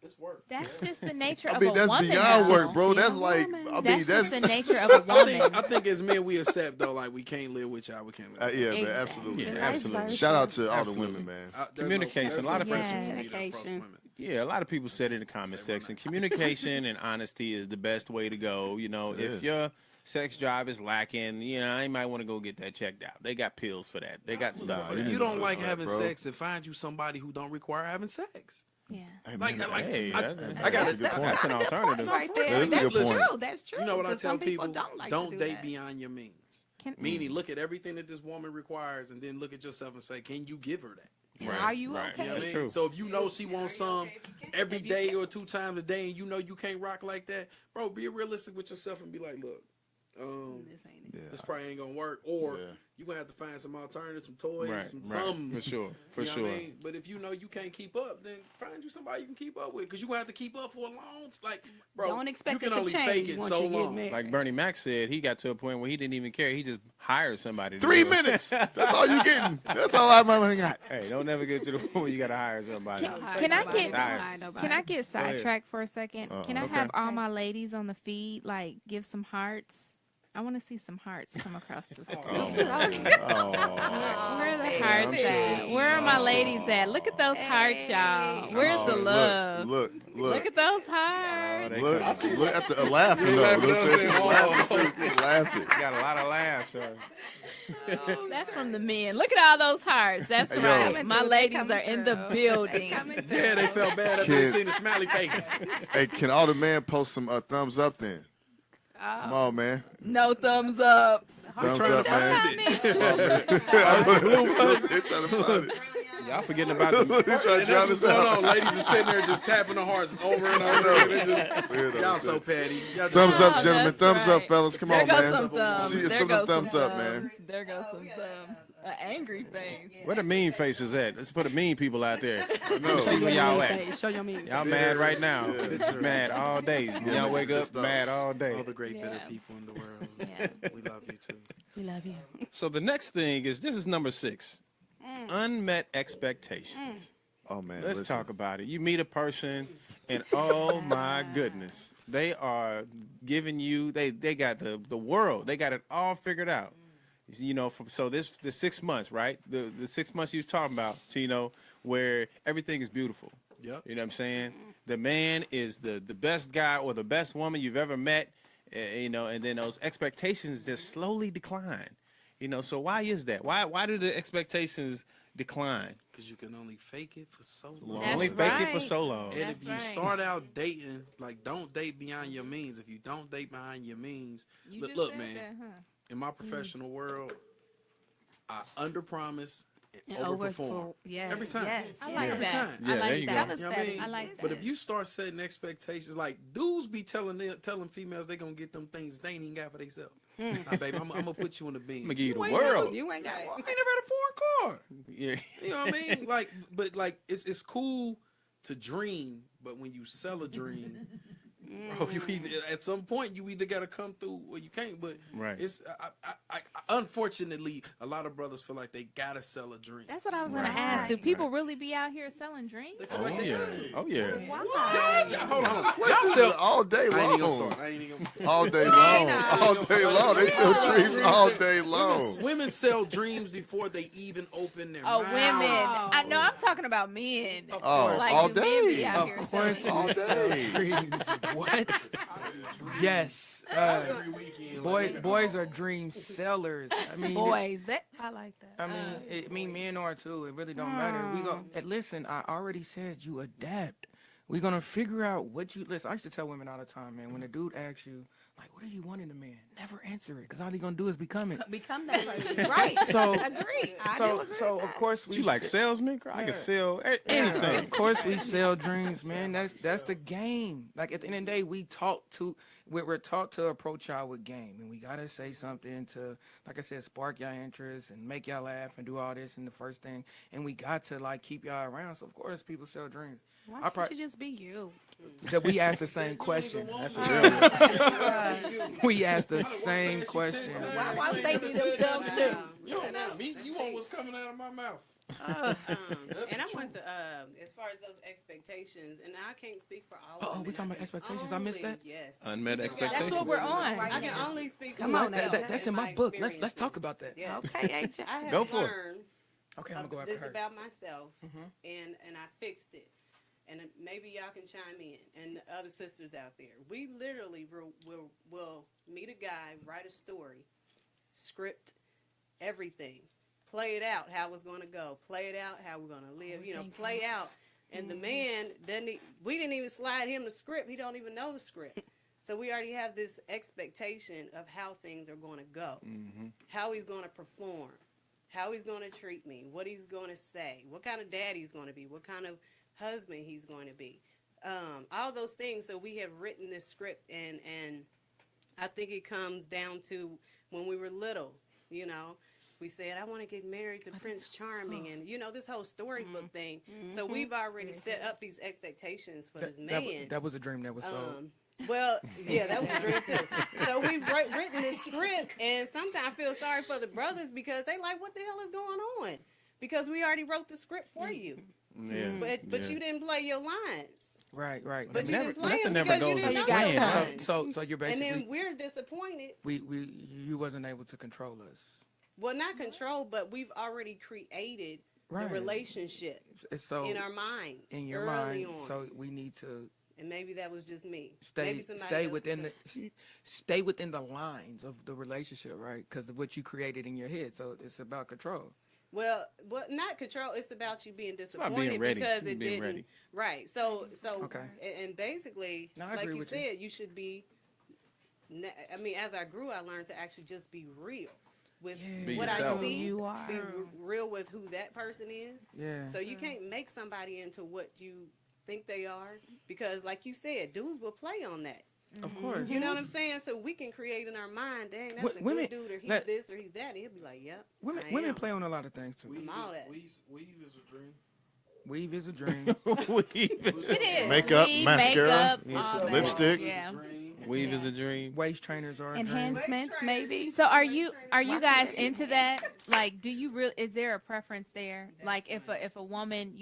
It's work. That's just the nature I of mean, a that's woman. beyond though. work, bro. That's Being a like, woman. I mean, That's that's just the nature of a woman. I think as men we accept though, like we can't live with y'all, we can't live. yeah, man, Exactly. absolutely. Yeah, Vice absolutely. versa. Shout out to all Absolutely. the women, man. There's Communication. there's A lot of no person- person who need to approach Communication. women. Yeah, a lot of people said in the comment section, communication and honesty is the best way to go. You know, It if is. your sex drive is lacking, you know, you might want to go get that checked out. They got pills for that. They got stuff. Nah, for If that. you don't Yeah, like bro. having sex, then find you somebody who don't require having sex. Yeah. Hey, Like, man, like Hey, I that's got a good point. That's an alternative. No, Right for there. real. That is a That's good point. true. That's true. You know what I 'cause tell some people? don't like to do date that. beyond your means. Can, Meaning, look at everything that this woman requires, and then look at yourself and say, "Can you give her that?" And Right, Are you right. okay? You know what I That's mean? true. So if you know she wants some every day or 2 times a day, and you know you can't rock like that, bro, be realistic with yourself and be like, "Look, This ain't it. Yeah. this probably ain't gonna work," or Yeah. you're gonna have to find some alternatives, some toys, Right, some right. something. For sure. For You know sure. what I mean? But if you know you can't keep up, then find you somebody you can keep up with, because you gonna have to keep up for a long, like, bro. Don't expect you it can to only change fake it once so you get long. married. Like Bernie Mac said, he got to a point where he didn't even care. He just hired somebody. to 3 do it. minutes. That's all you getting. That's all I might got. Hey, don't never get to the point where you got to hire somebody. Can- Hire can I nobody, get- don't hire nobody. Can I get ahead. sidetracked for a second? Can I Okay. have all my ladies on the feed like give some hearts? I want to see some hearts come across the screen. Oh, Where are the Yeah, hearts I'm sure at? it's- Where are my ladies at? Look at those hearts, y'all. Where's the love? Look, Look at those hearts. they look at the laughing You though. laughing, Listen, I'm saying, he's oh. laughing too. He's laughing. Got a lot of laughs. Sir. That's from the men. Look at all those hearts. That's Hey, yo. right. My They ladies coming are in the through. building. Yeah, they felt bad after they Kid. seen the smiley faces. Hey, can all the men post some thumbs up then? Come on, man. No thumbs up. Thumbs trying up, to man. find They're trying to find it. Y'all forgetting about the They're trying And to that's drown what's us going out. on. Ladies are sitting there just tapping the hearts over and over. They just, Weirdo y'all shit. so petty. Y'all just- Thumbs up, Oh, gentlemen. that's Thumbs up, right. fellas. Come There on, goes man. some thumbs. See, There some goes thumbs up, man. thumbs. There goes some thumbs. An angry face. where the mean faces at? Let's put the mean people out there. No. See where y'all at. Show your mean Y'all face. mad right now. Yeah. Just mad all day. Y'all wake up Stop. mad all day. all the great bitter Yeah. people in the world. Yeah. We love you too. We love you. So the next thing is this is number 6. Unmet expectations. Oh man, Let's listen. talk about it. You meet a person, and oh my goodness, they are giving you. They got the world. They got it all figured out. You know, so the 6 months, right? The 6 months you was talking about. So you know where everything is beautiful. Yep. You know what I'm saying? The man is the best guy or the best woman you've ever met. You know, and then those expectations just slowly decline. You know, so why is that? Why do the expectations decline? Because you can only fake it for so long. That's Only fake it for right. so long. And That's if you right. start out dating, like, don't date beyond your means. If you don't date behind your means, You look, just look said man, that, huh? in my professional world, I underpromise and And overperform. Yes, every time. Yes, I yes. like Every that. time. Yeah, I there like you that. go. Tell us You know what that. I mean? I like But that. if you start setting expectations, like dudes be telling females they gonna get them things they ain't even got for themselves. Nah, baby, I'm gonna put you in the bean. I'm gonna give you the ain't world. never- You ain't got You one. ain't never had a foreign car. Yeah. You know what I mean? Like, but like, it's cool to dream, but when you sell a dream, bro, you either, at some point you either gotta come through or you can't. But Right. it's I unfortunately a lot of brothers feel like they gotta sell a dream. That's what I was gonna Right. ask. Do Right. people really be out here selling drinks? They feel Oh like they yeah. got to. Oh yeah. Why? Yeah, hold on. Y'all Questions sell. all day I ain't even gonna long. start. I ain't even gonna. All day long. All day long. They sell Women- dreams all day long. Women sell dreams before they even open their Oh, mouths. women. I know. I'm talking about men. Oh, Like, all do men be day. out Of here course, selling All day. dreams. What? Yes. Every weekend. Boys are dream sellers. I mean, Boys, that I like that. I mean, men are too. It really don't matter. We go. And listen, I already said you adapt. We're gonna figure out what you listen. I used to tell women all the time, man. When a dude asks you, like, what do you want in a man? Never answer it, because all he gonna do is become it. Become that person, right? So- agree. I do agree So with of that. course we You like salesman? I can sell anything. Of course we sell dreams, man. That's the game. Like at the end of the day, we're taught to approach y'all with game, and we gotta say something to, like I said, spark y'all interest and make y'all laugh and do all this. And the first thing, and we got to like keep y'all around. So of course people sell dreams. Why can't you just be you? That we ask the same question. That's a real one. We ask the same question. Why would they be themselves too? You don't want me. You want what's coming out of my mouth. And I want to, as far as those expectations, and I can't speak for all. Oh, women. we talking about expectations? I missed that? Yes. Unmet That's expectations. what we're on. I can only speak. Come for on, myself that's and in my book. Let's talk experiences. about that. Yes. Okay, AJ. I have Go for it. learned Okay, I'm gonna go after this her. about myself, Mhm. and I fixed it. And maybe y'all can chime in, and the other sisters out there. We literally will meet a guy, write a story, script everything, play it out how it's going to go, play it out how we're going to live, play out. And the man we didn't even slide him the script. He don't even know the script. So we already have this expectation of how things are going to go, how he's going to perform, how he's going to treat me, what he's going to say, what kind of dad he's going to be, what kind of husband he's going to be, all those things. So we have written this script, and I think it comes down to when we were little, we said, I want to get married to Prince Charming, and this whole storybook thing. So we've already set up these expectations for this man. That was a dream that was sold. Well, yeah, that was a dream too. So we've written this script, and sometimes I feel sorry for the brothers because they like, what the hell is going on? Because we already wrote the script for you. Yeah. But you didn't play your lines. Right. But you didn't play nothing them never because you goes didn't as know planned. your Right. lines. So you're basically And then we're disappointed. you wasn't able to control us. Well, not control, but we've already created Right. the relationship So in our minds in your early mind, on. so we need to And maybe that was just me. stay Maybe somebody stay else within was- stay within the lines of the relationship, right? Because of what you created in your head. So it's about control. Well, not control. It's about you being about disappointed being ready. because it Being didn't. ready. Right. So Okay. and basically, No, I like agree you with you. said, you should be. I mean, as I grew, I learned to actually just be real with Be what yourself. I see. You are. Be real with who that person is. Yeah. So you can't make somebody into what you think they are because, like you said, dudes will play on that. Of course. You know what I'm saying? So we can create in our mind, dang, that's a Women- good dude, or he's that- this or he's that. And he'll be like, yep. Women I women am. play on a lot of things too. Weave, all that. weave is a dream. Weave is a dream. It is. Makeup, Weave, mascara, makeup, all that. lipstick. Yeah. Weave is a dream. Waist trainers are a dream. Enhancements, maybe. So are you guys into that? Like, do you really? Is there a preference there? Like, if a woman,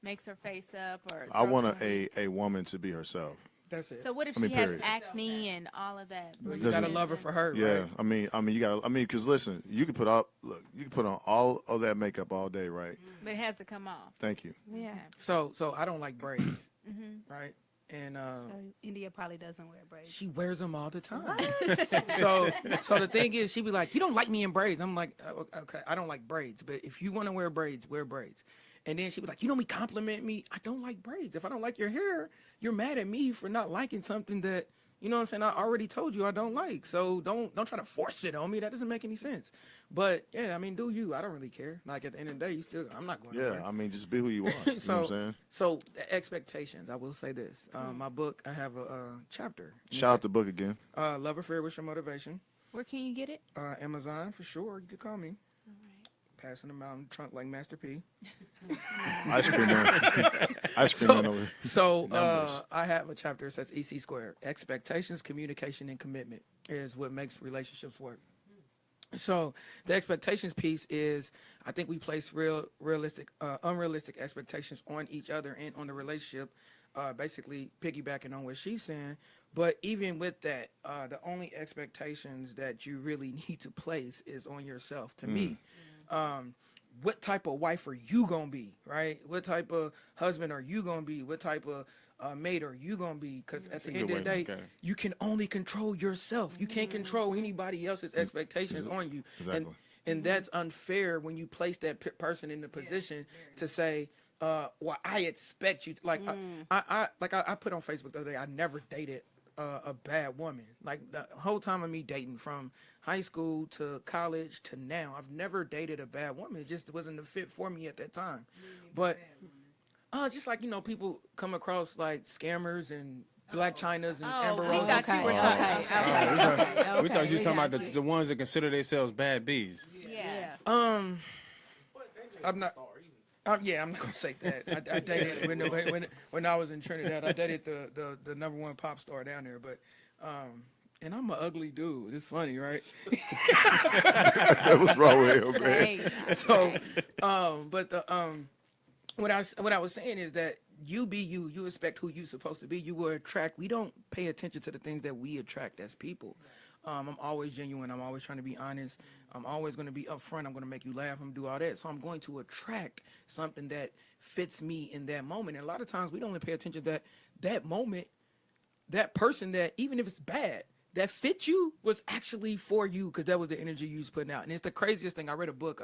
makes her face up, or I throws want some- a woman to be herself. That's it. So what if I mean, she has period. acne and all of that? you Doesn't- gotta love her for her, Yeah, right? I mean, you gotta. Because listen, you can put on all of that makeup all day, right? But it has to come off. Thank you. Yeah. So I don't like braids, right? And So India probably doesn't wear braids. she wears them all the time. so the thing is, she be like, "You don't like me in braids." I'm like, "Okay, I don't like braids, but if you want to wear braids, wear braids." And then she be like, "You know me, compliment me. I don't like braids. If I don't like your hair, you're mad at me for not liking something that, you know what I'm saying, I already told you I don't like. So don't try to force it on me. That doesn't make any sense." But yeah, I mean, do you? I don't really care. Like at the end of the day, I'm not going to Yeah, I mean, just be who you are. You know what I'm saying? So the expectations, I will say this. My book, I have a chapter. Shout out the book again. Love Affair with Your Motivation. Where can you get it? Amazon for sure. You could call me. Passing them out in the trunk like Master P. Ice cream man. Ice cream man over here. So Numbers. I have a chapter that says EC Squared. Expectations, communication, and commitment is what makes relationships work. So the expectations piece is, I think we place unrealistic expectations on each other and on the relationship, basically piggybacking on what she's saying. But even with that, the only expectations that you really need to place is on yourself, to me. what type of wife are you gonna be, right? What type of husband are you gonna be? What type of mate are you gonna be? Because at the end of the day, you can only control yourself. You can't control anybody else's expectations on you. Exactly. And that's unfair when you place that person in the position to say, well, I expect you to, like, I put on Facebook the other day, I never dated a bad woman. Like the whole time of me dating from high school to college to now, I've never dated a bad woman. It just wasn't the fit for me at that time. But just like, people come across like scammers and Black Chinas and Amber we Roses. thought you were talking. We thought you were talking about the ones that consider themselves bad bees. Yeah. I'm not. I'm not gonna say that. I dated when I was in Trinidad. I dated the #1 pop star down there, but and I'm an ugly dude. It's funny, right? What's wrong with him, man? So, but what I was saying is that you be you. You expect who you supposed to be. You will attract. We don't pay attention to the things that we attract as people. I'm always genuine. I'm always trying to be honest. I'm always going to be upfront. I'm going to make you laugh. I'm going to do all that. So I'm going to attract something that fits me in that moment. And a lot of times we don't even pay attention to that moment, that person that, even if it's bad, that fit you was actually for you because that was the energy you was putting out. And it's the craziest thing. I read a book.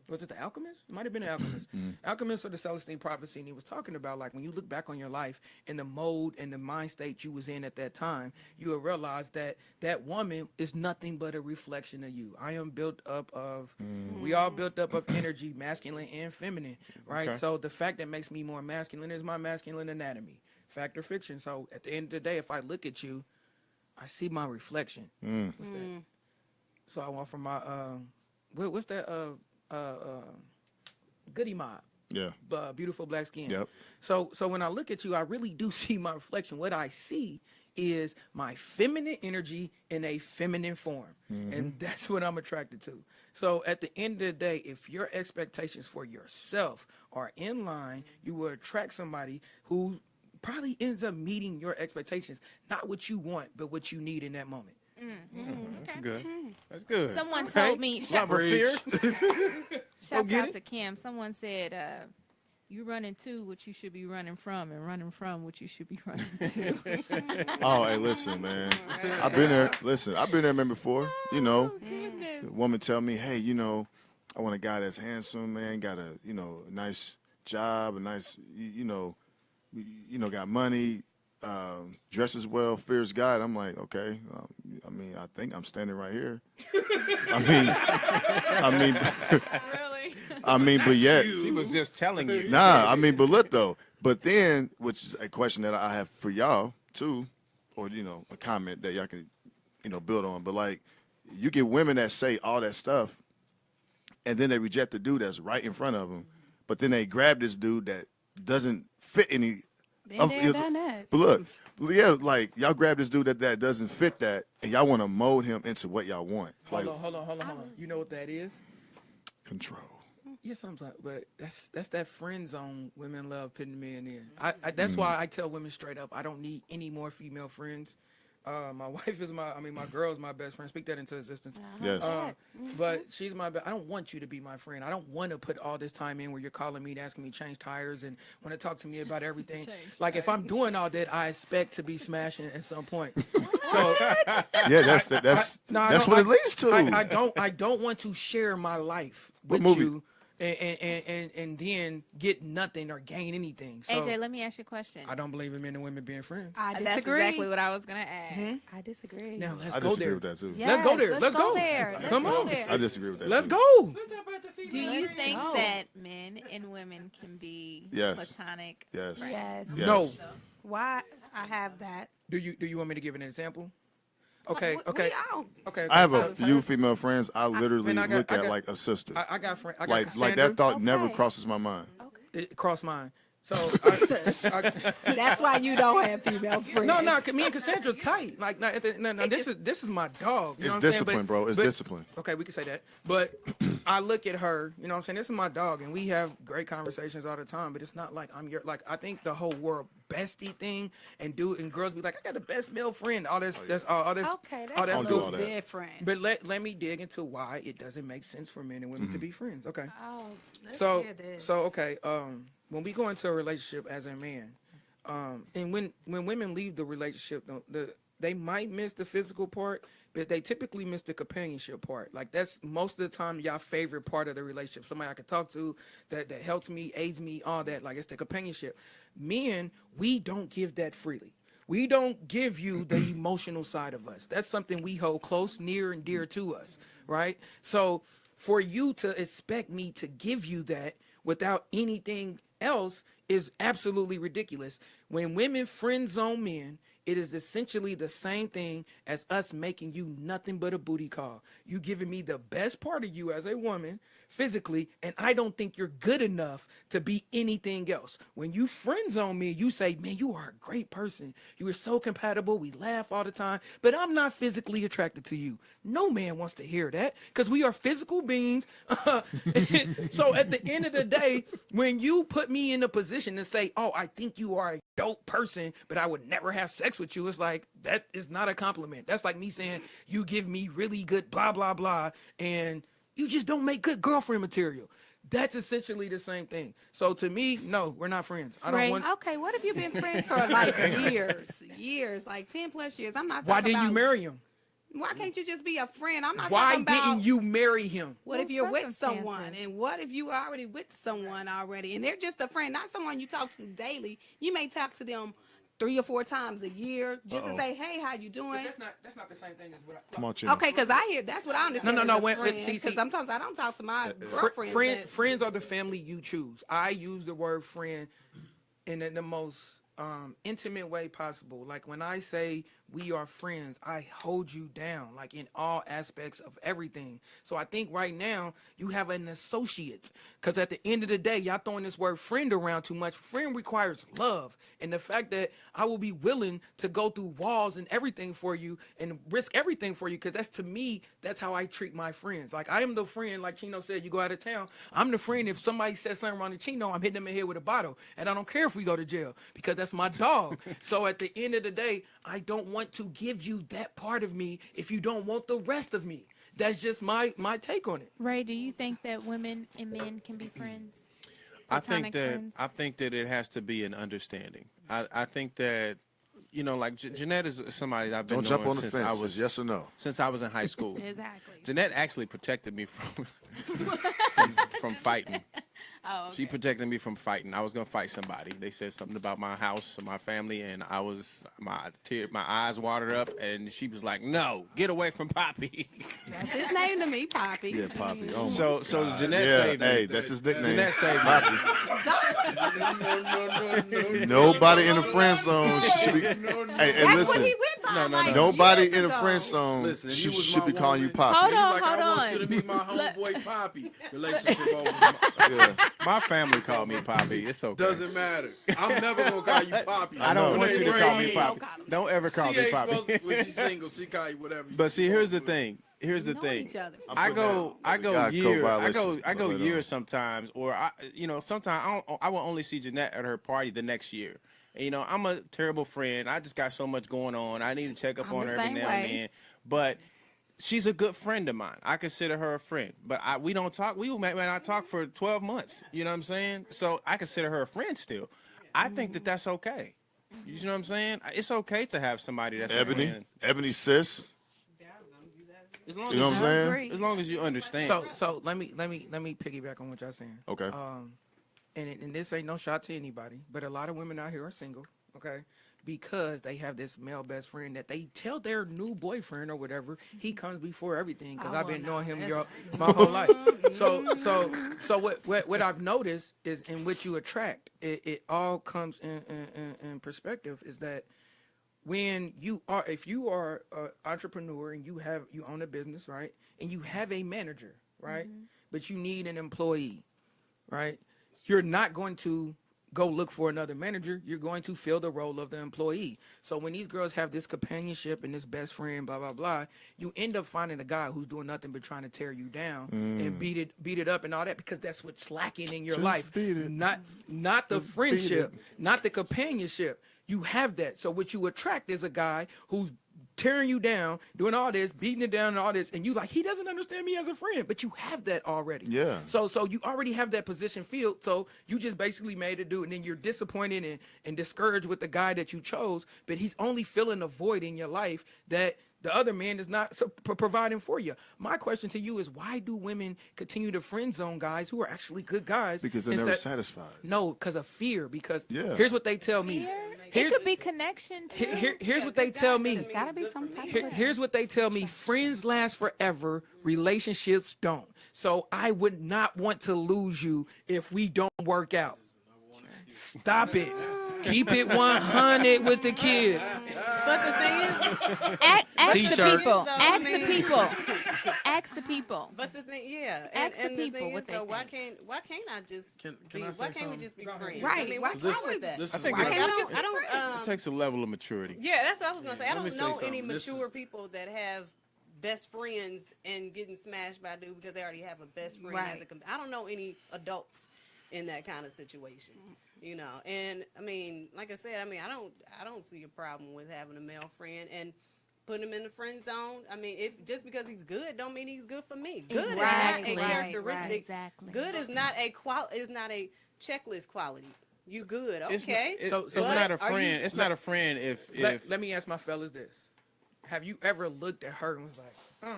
Was it The Alchemist? It might have been The Alchemist. Alchemist or the Celestine Prophecy. And he was talking about, like, when you look back on your life and the mode and the mind state you was in at that time, you will realize that that woman is nothing but a reflection of you. I am built up of, we all built up of energy, masculine and feminine, right? Okay. So the fact that makes me more masculine is my masculine anatomy. Fact or fiction. So at the end of the day, if I look at you, I see my reflection. What's that? So I want from my, what's that, Goody Mob. Yeah. Beautiful black skin. Yep. So when I look at you, I really do see my reflection. What I see is my feminine energy in a feminine form. And that's what I'm attracted to. So at the end of the day, if your expectations for yourself are in line, you will attract somebody who probably ends up meeting your expectations, not what you want, but what you need in that moment. That's good. That's good. Someone told me, Love or fear. shouts out to Kim. Someone said, you running to what you should be running from, and running from what you should be running to. Oh, hey, listen, man. I've been there. Listen, I've been there, man, before. The woman tell me, hey, I want a guy that's handsome, man, got a, nice job, a nice, got money, dresses well, fierce guy. And I'm like, okay. I think I'm standing right here. Really? But yet. She was just telling you. Nah, but look though. But then, which is a question that I have for y'all too, or a comment that y'all can, build on. But like, you get women that say all that stuff, and then they reject the dude that's right in front of them, but then they grab this dude that doesn't fit any. Been there, done that. But look, yeah, like y'all grab this dude that doesn't fit that, and y'all want to mold him into what y'all want. Like, Hold on. You know what that is? control. Yeah, sometimes, but that's that friend zone women love putting men in. That's why I tell women straight up, I don't need any more female friends. My wife is my girl is my best friend. Speak that into existence. Yes. But she's my I don't want you to be my friend. I don't want to put all this time in where you're calling me, asking me to change tires, and want to talk to me about everything. Like, if I'm doing all that, I expect to be smashing at some point. So Yeah, that's what it leads to. I don't want to share my life with movie? you and then get nothing or gain anything. So AJ, let me ask you a question. I don't believe in men and women being friends. I That's disagree. exactly what I was gonna ask. I disagree. Now let's I go disagree there. with that too. Yes, Let's go there. Let's go. there. Come Let's go on. there. I disagree with that. Let's too. go. Do you think go. that men and women can be Yes. platonic? Yes. Yes. Yes. No. Why I have that? Do you want me to give an example? Okay. We Okay. all- Okay. I have a few female friends I literally I got- look I at got- like a sister. I got friend. I got like Cassandra. that thought never Okay. crosses my mind. It crossed mine. So That's why you don't have female friends. no, me and Cassandra tight. Like, no, this is my dog. You know It's what I'm saying? discipline, bro. It's discipline. Okay, we can say that. But I look at her, you know what I'm saying? This is my dog, and we have great conversations all the time, but it's not like I think the whole world bestie thing and girls be like, I got the best male friend. All this, yeah. that's all this. Okay, that's all a that's I'll do little all that. different. But let me dig into why it doesn't make sense for men and women to be friends. Okay. Oh, let's So hear this. okay, when we go into a relationship as a man, and when women leave the relationship, they might miss the physical part, but they typically miss the companionship part. Like that's most of the time y'all favorite part of the relationship. Somebody I can talk to that helps me, aids me, all that. Like it's the companionship. Men, we don't give that freely. We don't give you the emotional side of us. That's something we hold close, near, and dear to us, right? So for you to expect me to give you that without anything else is absolutely ridiculous. When women friend zone men, it is essentially the same thing as us making you nothing but a booty call. You giving me the best part of you as a woman physically, and I don't think you're good enough to be anything else. When you friend zone me, you say, man, you are a great person. You are so compatible. We laugh all the time, but I'm not physically attracted to you. No man wants to hear that because we are physical beings. So at the end of the day, when you put me in a position to say, oh, I think you are a dope person, but I would never have sex with you, it's like, that is not a compliment. That's like me saying, you give me really good blah, blah, blah, and you just don't make good girlfriend material. That's essentially the same thing. So to me, no, we're not friends. I don't want. Okay, what if you've been friends for like years, like 10 plus years? I'm not talking Why didn't about, you marry him? Why can't you just be a friend? I'm not Why talking about. didn't you marry him? What Well, if you're with someone, circumstances. and what if you are already with someone already, and they're just a friend, not someone you talk to daily? You may talk to them 3 or 4 times a year just to say, hey, how you doing? That's not the same thing as what I. Come on, Chino. Okay, because I hear that's what I understand. No. Because See, sometimes I don't talk to my girlfriends. Friends are the family you choose. I use the word friend in the most intimate way possible. Like when I say we are friends, I hold you down, like in all aspects of everything. So I think right now you have an associate, because at the end of the day, y'all throwing this word friend around too much. Friend requires love, and the fact that I will be willing to go through walls and everything for you and risk everything for you, because that's, to me, that's how I treat my friends. Like I am the friend, like Chino said, you go out of town, I'm the friend. If somebody says something wrong to Chino, I'm hitting them in the head with a bottle, and I don't care if we go to jail, because that's my dog. So at the end of the day, I don't want to give you that part of me if you don't want the rest of me. That's just my take on it. Ray, do you think that women and men can be friends? I think Platonic friends? that it has to be an understanding. I think that, you know, like Jeanette is somebody that I've been Don't jump knowing on the since fence. I It's was yes or no. since I was in high school. Exactly. Jeanette actually protected me from fighting. Oh, okay. She protected me from fighting. I was gonna fight somebody. They said something about my house or my family, and my eyes watered up, and she was like, "No, get away from Poppy." That's his name to me, Poppy. Yeah, Poppy. Oh my So God. Jeanette Yeah, saved me. hey, that's his nickname. Jeanette saved me. Poppy. No. Nobody in the friend zone should be. Hey, and That's listen. what he went by. No, like, Nobody years in the ago. friend zone Listen, if he should, was should my be calling you woman- Poppy. Hold He's on, like, I hold want on. you to be my homeboy Poppy. Relationship over. Yeah. My family called me Poppy. It's okay. Doesn't matter. I'm never gonna call you Poppy. I don't know. want you to call me Hey, Poppy. Don't ever call She me ain't Poppy. supposed to, when she's single, she call you whatever. you But see, here's the supposed to. thing. Here's the Know thing. each other. I go God, years. co-violation. I go Right on. years sometimes, or sometimes I will only see Jeanette at her party the next year. And, you know, I'm a terrible friend. I just got so much going on. I need to check up I'm on the her every same now way. and then. But she's a good friend of mine. I consider her a friend. But we don't talk. We may not talk for 12 months. You know what I'm saying? So I consider her a friend still. I think that that's okay. You know what I'm saying? It's okay to have somebody that's a Ebony. friend. Ebony sis. As long You know what I'm as saying? Agree. as long as you understand. So let me piggyback on what y'all saying. Okay. And this ain't no shot to anybody, but a lot of women out here are single, okay? Because they have this male best friend that they tell their new boyfriend or whatever he comes before everything. Because Oh, I've been well, knowing no, him that's- my whole life. So what I've noticed is in what you attract, it all comes in perspective. Is that when if you are an entrepreneur and you own a business, right, and you have a manager, right, but you need an employee, right, you're not going to go look for another manager, you're going to fill the role of the employee. So when these girls have this companionship and this best friend, blah blah blah, you end up finding a guy who's doing nothing but trying to tear you down and beat it up and all that, because that's what's lacking in your Just life. beat it. Not the Just beat friendship, it. not the companionship. You have that. So what you attract is a guy who's tearing you down, doing all this, beating it down and all this, and you like, he doesn't understand me as a friend, but you have that already. Yeah. So you already have that position filled, so you just basically made it do, and then you're disappointed and discouraged with the guy that you chose, but he's only filling a void in your life that the other man is not providing for you. My question to you is, why do women continue to friend zone guys who are actually good guys? Because they're never satisfied. No, because of fear. Because Yeah. here's what they tell me. Fear? Here's- It could be connection too. Here's what they tell me. It's got to be some type of. Here's what they tell me. Friends last forever. Relationships don't. So I would not want to lose you if we don't work out. Stop it. Keep it 100 with the kid. But the thing is, Ask the T-shirt. people. So, Ask I the mean- people. Ask the people. but the thing, yeah. Ask the and people thing what is, they though, why think. can't I just Can be, I why say can't something? we just be Go ahead. friends? Right, I mean, why what's can't wrong we? with that? This I is think what- Like, it- I don't. It takes a level of maturity. Yeah, that's what I was gonna say. I Let me don't say know something. any This mature is- people that have best friends and getting smashed by a dude because they already have a best friend. Right. I don't know any adults in that kind of situation, you know. And I mean, like I said, I mean, I don't see a problem with having a male friend and putting him in the friend zone. I mean, if just because he's good, don't mean he's good for me. Good Exactly. is not a characteristic. Exactly. Good is not a checklist quality. You good? It's not- Okay. it- So- it's so not a are you- friend. It's not a friend if Let me ask my fellas this. Have you ever looked at her and was like,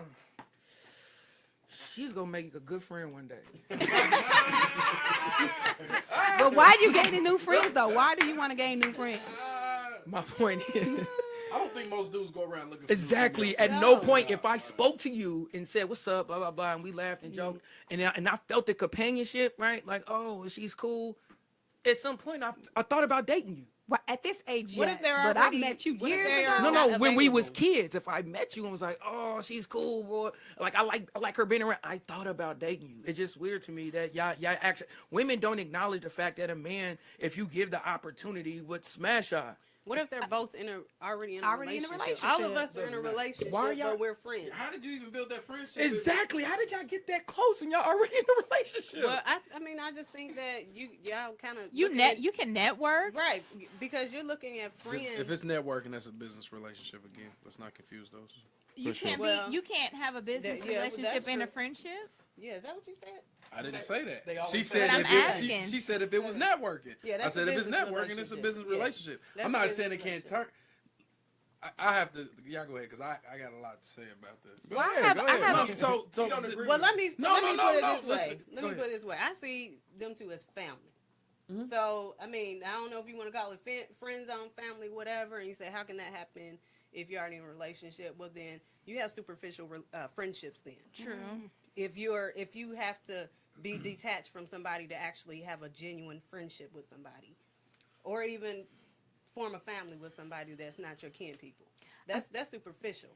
she's going to make a good friend one day? But why you gaining new friends though? Why do you want to gain new friends? My point is, I don't think most dudes go around looking for exactly, something at else. no point, if I spoke to you and said, what's up, blah, blah, blah, and we laughed and joked, and I felt the companionship, right? Like, oh, she's cool. At some point, I thought about dating you. Well, at this age, What yes, if they're but already- I met you what if years they ago. are No, not when we was available? kids, if I met you and was like, oh, she's cool, boy, like I like her being around, I thought about dating you. It's just weird to me that y'all actually, women don't acknowledge the fact that a man, if you give the opportunity, would smash her. What if they're both already in a relationship? All of us are in a relationship, Why are y'all- but we're friends. How did you even build that friendship? Exactly. How did y'all get that close and y'all already in a relationship? Well, I mean, I just think that y'all kind of You can network. right, because you're looking at friends. If it's networking, that's a business relationship again. Let's not confuse those. You sure. can't Well, you can't have a business yeah, but that's relationship and a true. friendship. yeah, is that what you said? I didn't say that. they always She say said that. if But I'm it, she, asking. she said if it was networking. Yeah, I that's said a if it's business networking, it's a relationship. business Yeah. relationship. That's I'm a not business saying it can't turn. I have to. Y'all go ahead because I got a lot to say about this. Well, I have No, so You don't agree Well, let me No, let no, me no, put it no, this way. listen, Let go me put ahead. it this way. I see them two as family. So I mean, I don't know if you want to call it friend zone, family, whatever. And you say, how can that happen if you're already in a relationship? Well, then you have superficial friendships. Then True. if you have to be detached from somebody to actually have a genuine friendship with somebody, or even form a family with somebody that's not your kin people, that's superficial.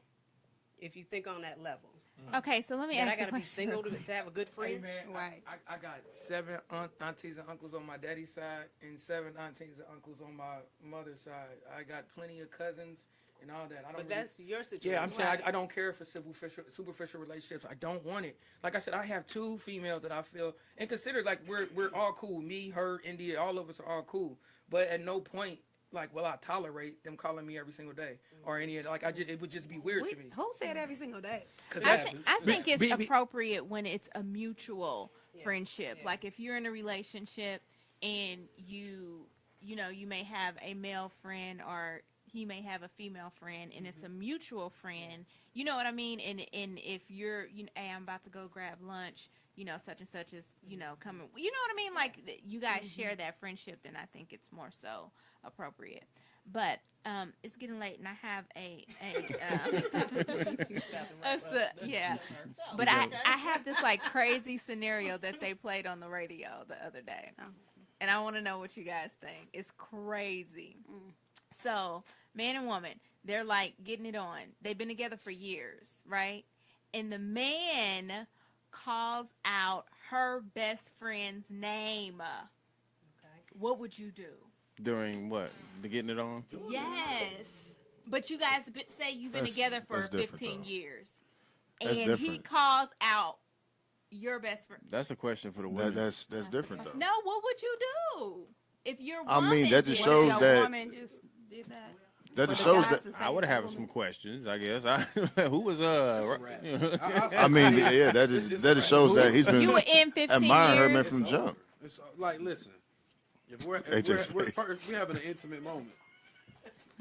If you think on that level, Okay, so let me that I ask you a gotta be question. single real to, quick. to have a good Hey, friend. man, Right. I got 7 aunties and uncles on my daddy's side and 7 aunties and uncles on my mother's side. I got plenty of cousins and all that. I don't But really, that's your situation. yeah, I'm saying I don't care for superficial relationships. I don't want it. Like I said, I have 2 females that I feel and consider like we're all cool. Me, her, India, all of us are all cool. But at no point like will I tolerate them calling me every single day or any of like it would just be weird to me. Who said every single day? 'Cause I, that- I think it's be- appropriate when it's a mutual friendship. Yeah. Like if you're in a relationship and you may have a male friend or he may have a female friend and it's a mutual friend, you know what I mean? And if you're, hey, I'm about to go grab lunch, such and such is, coming, you know what I mean? Like you guys share that friendship, then I think it's more so appropriate. But it's getting late and I have yeah. But I have this like crazy scenario that they played on the radio the other day. And I want to know what you guys think. It's crazy. So, man and woman, they're like getting it on. They've been together for years, right? And the man calls out her best friend's name. what would you do? During what? The getting it on? Yes. But you guys say you've been That's- together for that's different, 15 though. years. That's And he different. calls out your best friend. That's a question for the women. That's different though. No, what would you do if your I woman mean, that just did shows Your that- woman just did that. That For just the shows guys that. to say I would that have woman- some questions, I guess. Who was That's a wrap. I mean, yeah, that It's just a that just wrap. shows that he's been You were in 15 admiring her man years. from It's jump. over. It's like, listen, if we're AJ's face. we're having an intimate moment.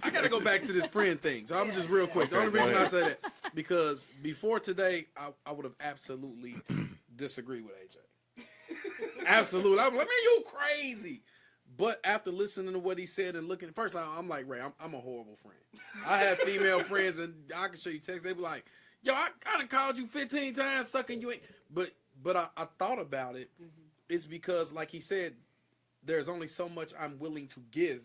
I gotta go back to this friend thing, so I'm just real quick. The only reason I say that because before today, I would have absolutely disagreed with AJ. Absolutely, I'm like, man, you crazy. But after listening to what he said and looking, first I'm like, Ray, I'm a horrible friend. I have female friends, and I can show you texts. They be like, yo, I kind of called you 15 times, sucking you ain't. But I thought about it. It's because, like he said, there's only so much I'm willing to give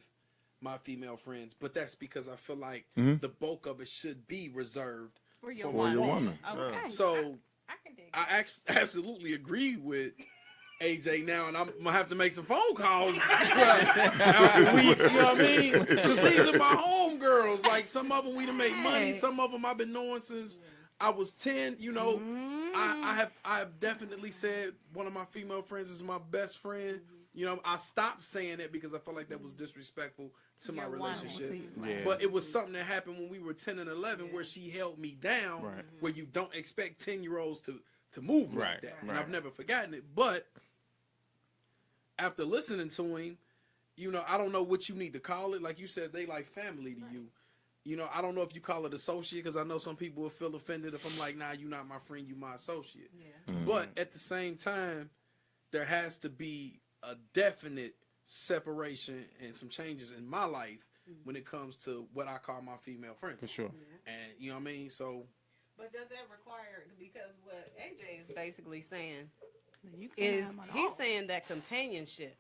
my female friends, but that's because I feel like the bulk of it should be reserved For your For your woman. Okay. So I can dig it. I absolutely agree with AJ now, and I'm gonna have to make some phone calls. You know what I mean? Because these are my homegirls. Like, some of them we done made money, some of them I've been knowing since I was 10. You know, I have definitely said one of my female friends is my best friend. You know, I stopped saying it because I felt like that was disrespectful to my Your woman, relationship. to you. Yeah. But it was something that happened when we were 10 and 11 where she held me down, Right. where you don't expect 10-year-olds to move Right, like that. And right. I've never forgotten it. But after listening to him, you know, I don't know what you need to call it. Like you said, they like family to you. You know, I don't know if you call it associate, because I know some people will feel offended if I'm like, nah, you're not my friend, you my associate. Yeah. But at the same time, there has to be a definite separation and some changes in my life when it comes to what I call my female friends. For sure. And you know what I mean? So But does that require, because what AJ is basically saying You can is have them he's all. saying that companionship.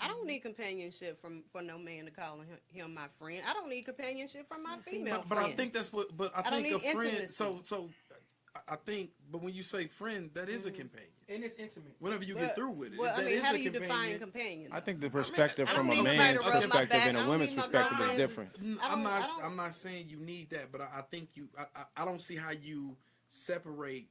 I don't need companionship for no man to call him my friend. I don't need companionship from my female but friends. I think that's what. But I don't think a need friend. intimacy. So I think. But when you say friend, that is a companion. And it's intimate. Whenever you get through with it, Well, that I mean, is how a do you companion. define companion? I think the perspective I from don't a need nobody man's to rub my perspective back. and I a don't woman's need my perspective is girlfriend. different. I'm not saying you need that, but I think you. I don't see how you separate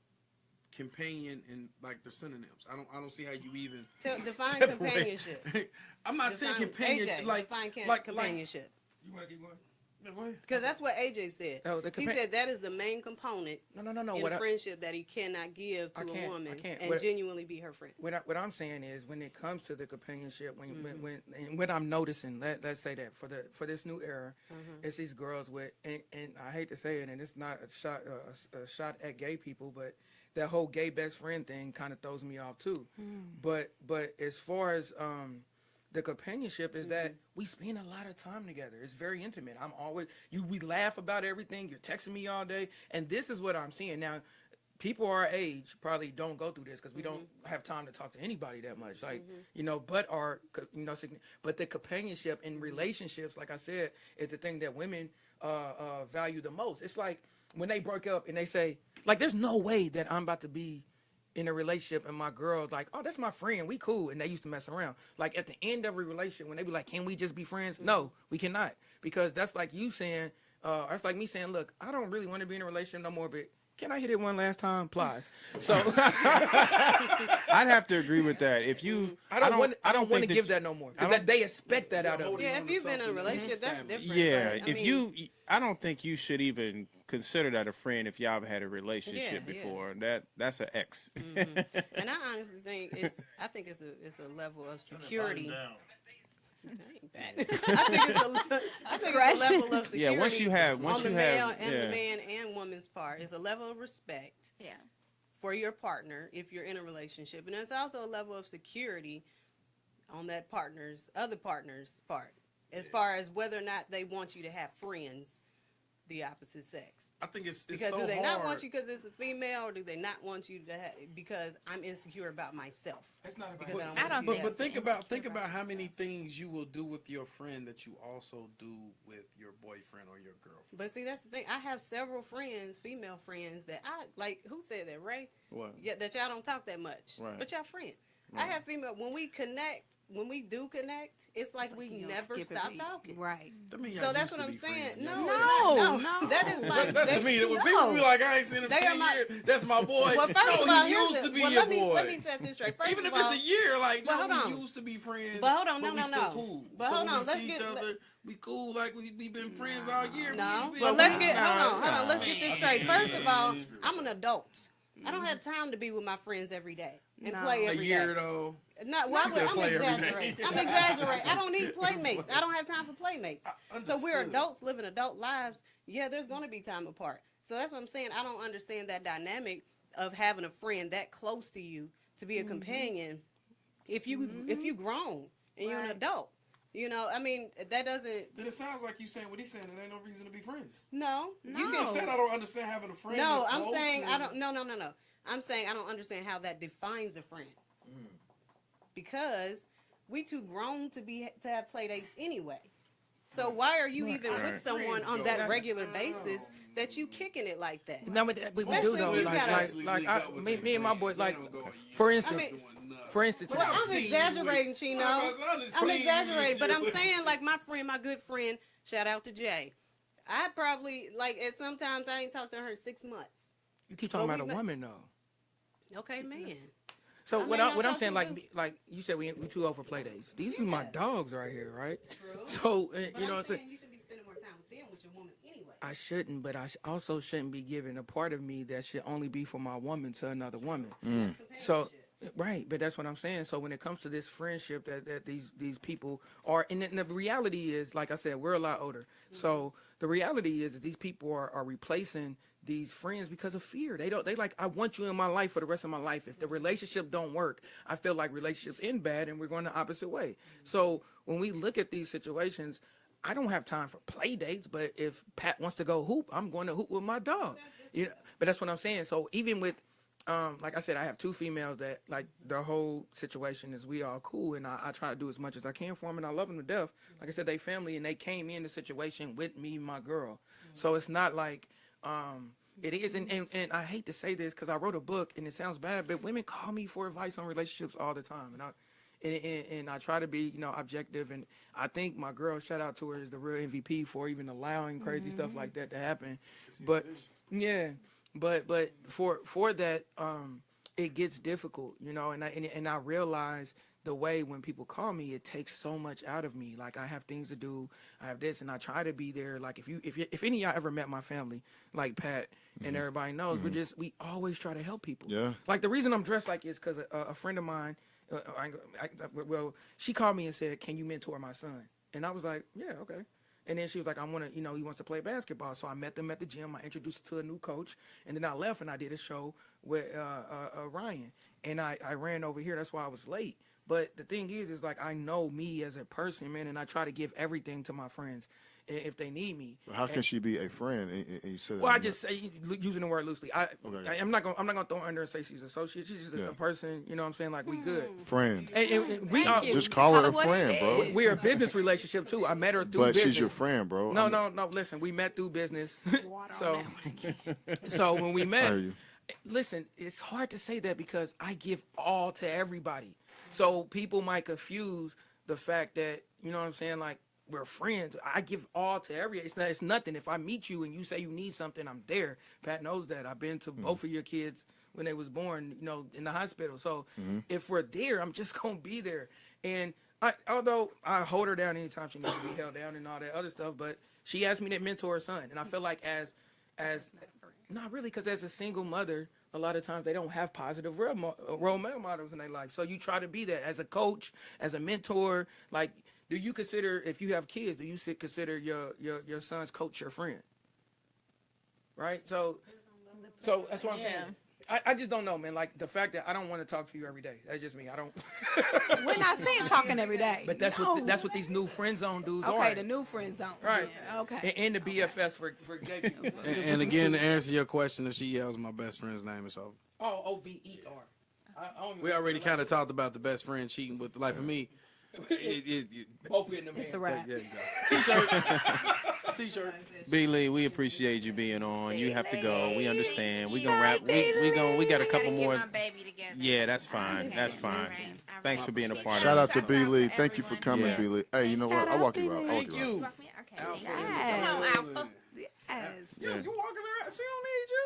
companion and like they're synonyms. I don't see how you even Define separate. companionship. I'm not saying Define- companionship AJ, like define like companionship. You want to keep going? No, go ahead. Because that's what AJ said. Oh, the He said that is the main component No. in What a I, friendship that he cannot give to I a can't- woman I can't. and What- genuinely be her friend. what I'm saying is when it comes to the companionship, when and what I'm noticing, let's say that for this new era, it's these girls with and I hate to say it, and it's not a shot at gay people, but that whole gay best friend thing kind of throws me off too. But as far as the companionship is that we spend a lot of time together. It's very intimate. We laugh about everything. You're texting me all day, and this is what I'm seeing now. People our age probably don't go through this because we don't have time to talk to anybody that much. Like, but the companionship in relationships, like I said, is the thing that women value the most. It's like when they break up and they say, like, there's no way that I'm about to be in a relationship and my girl's like, oh, that's my friend, we cool, and they used to mess around. Like at the end of a relationship, when they be like, can we just be friends? No, we cannot, because that's like you saying, that's like me saying, look, I don't really want to be in a relationship no more, but can I hit it one last time, please? So I'd have to agree with that. If you, I don't want to think give that no more. I 'Cause don't- they expect that out of Holding you. Yeah, on if to you've been in a something relationship, that's established. different. Yeah, but, I if mean, I don't think you should even consider that a friend if y'all have had a relationship Yeah, yeah. before. That's an ex. and I honestly think it's a level of security. I think it's a level of security. Yeah, once you have, on the male and yeah. the man and woman's part, it's a level of respect Yeah. for your partner if you're in a relationship, and there's also a level of security on that other partner's part, as far as whether or not they want you to have friends, the opposite sex. I think it's Because so do they hard. not want you because it's a female, or do they not want you to have because I'm insecure about myself? It's not about Because I I don't don't But want think think it's about insecure about how many things you will do with your friend that you also do with your boyfriend or your girlfriend. But see, that's the thing. I have several friends, female friends, that I like. Who said that, Ray? What? Yeah, that y'all don't talk that much. Right. But y'all friends. I have female. When we connect, when we do connect, it's like we You don't never skip a stop beat. talking. Right. That mean So y'all that's used what to I'm be saying. friends. No, that is like That to me, that when people be like, I ain't seen him They are 10 my- years, that's my boy. Well, first no, of all, he here's used the- to be well, your let boy. me set this straight. First Even of if all, it's a year, like, but no, hold we on. used to be friends. But hold on, but we still cool. But so hold when on, we let's see get- each other, we cool like we been friends all year. No, we but let's get hold on. Let's get this Man. straight. First of all, I'm an adult. I don't have time to be with my friends every day and No. play a every year day. though. No, well, She said I'm play every day. exaggerating. I'm exaggerating. I don't need playmates. I don't have time for playmates. So we're Understood. adults living adult lives. Yeah, there's going to be time apart. So that's what I'm saying. I don't understand that dynamic of having a friend that close to you to be a companion. If you grown and you're an Right. adult, you know, I mean, that doesn't. Then it sounds like you saying what he's saying. There ain't no reason to be friends. No, You just said I don't understand having a friend. No, that's I'm close saying I and- don't. No. I'm saying I don't understand how that defines a friend. Because we too grown to have play dates anyway. So why are you even with someone Friends on go that back. regular basis that you kicking it like that? No, but we do Especially though. when you gotta- Me and my boys, like, for instance, for instance, Well, I'm exaggerating, Chino. I'm exaggerating, but I'm saying like my friend, my good friend, shout out to Jay. I probably like at sometimes I ain't talked to her in 6 months. you keep talking But about we a met- woman though. Okay, man. So I what may I'm not talk saying, to them. like you said, we too old for play dates. These are my dogs right here, right? So you know what I'm saying. You should be spending more time with them with your woman anyway. I shouldn't, but I also shouldn't be giving a part of me that should only be for my woman to another woman. So, right, but that's what I'm saying. So when it comes to this friendship that these people are, and the reality is, like I said, we're a lot older. So the reality is these people are replacing these friends because of fear. They like, I want you in my life for the rest of my life. If the relationship don't work, I feel like relationships end bad and we're going the opposite way. So when we look at these situations, I don't have time for play dates, but if Pat wants to go hoop, I'm going to hoop with my dog. You know, but that's what I'm saying. So even with, like I said, I have two females that like their whole situation is we all cool, and I try to do as much as I can for them, and I love them to death. Like I said, they family, and they came in the situation with me, my girl. So it's not like it is, and I hate to say this because I wrote a book, and it sounds bad, but women call me for advice on relationships all the time, and I try to be, objective. And I think my girl, shout out to her, is the real MVP for even allowing crazy stuff like that to happen. But yeah, but for that, it gets difficult, and I realize the way when people call me, it takes so much out of me. Like I have things to do, I have this, and I try to be there. Like if any of y'all ever met my family, like Pat and everybody knows, we always try to help people. Yeah. Like the reason I'm dressed like this because a friend of mine. She called me and said, "Can you mentor my son?" And I was like, "Yeah, okay." And then she was like, "I want to, he wants to play basketball." So I met them at the gym. I introduced him to a new coach, and then I left and I did a show with Ryan. And I ran over here. That's why I was late. But the thing is like I know me as a person, man, and I try to give everything to my friends if they need me. How can she be a friend? And you said Well, I just say using the word loosely. I'm not gonna throw her under and say she's an associate. She's just a person. You know what I'm saying? Like we good. friend. And we are. Just call her a friend, bro. We're a business relationship too. I met her through But business. she's your friend, bro. No. Listen, we met through business. So when we I met, hear you. listen, it's hard to say that because I give all to everybody. So people might confuse the fact that, you know what I'm saying, like we're friends. I give all to everybody. It's nothing. If I meet you and you say you need something, I'm there. Pat knows that. I've been to both of your kids when they was born, in the hospital. So if we're there, I'm just going to be there. And although I hold her down anytime she needs to be held down and all that other stuff, but she asked me to mentor her son. And I feel like as not really, because as a single mother, a lot of times they don't have positive role models in their life. So you try to be that as a coach, as a mentor. Like, do you consider, if you have kids, do you consider your son's coach your friend? Right? So that's what I'm saying. I just don't know, man. Like the fact that I don't want to talk to you every day. That's just me. I don't. We're not saying talking every day. But that's what these new friend zone dudes are. Okay, the new friend zone. Right. Then. Okay. And the BFS for gay people. And again, to answer your question, if she yells my best friend's name, it's over. Oh, OVER. We already kind of talked about the best friend cheating, but like for me, both in them It's hands. a wrap. there you go. T-shirt. t-shirt. B. Lee, we appreciate you being on. You have to go. We understand. We gonna wrap. We got a couple more. Get my baby together. Yeah, that's fine. That's fine. Thanks for being a part Shout of out it. to B. Lee. Thank you for coming, Yeah. B. Lee. Hey, you know what? I'll walk you out. I'll walk Thank you out. you. Fuck me? Okay. Alpha. Come on, Alpha. Yes. Yeah, you walking around. She don't need you.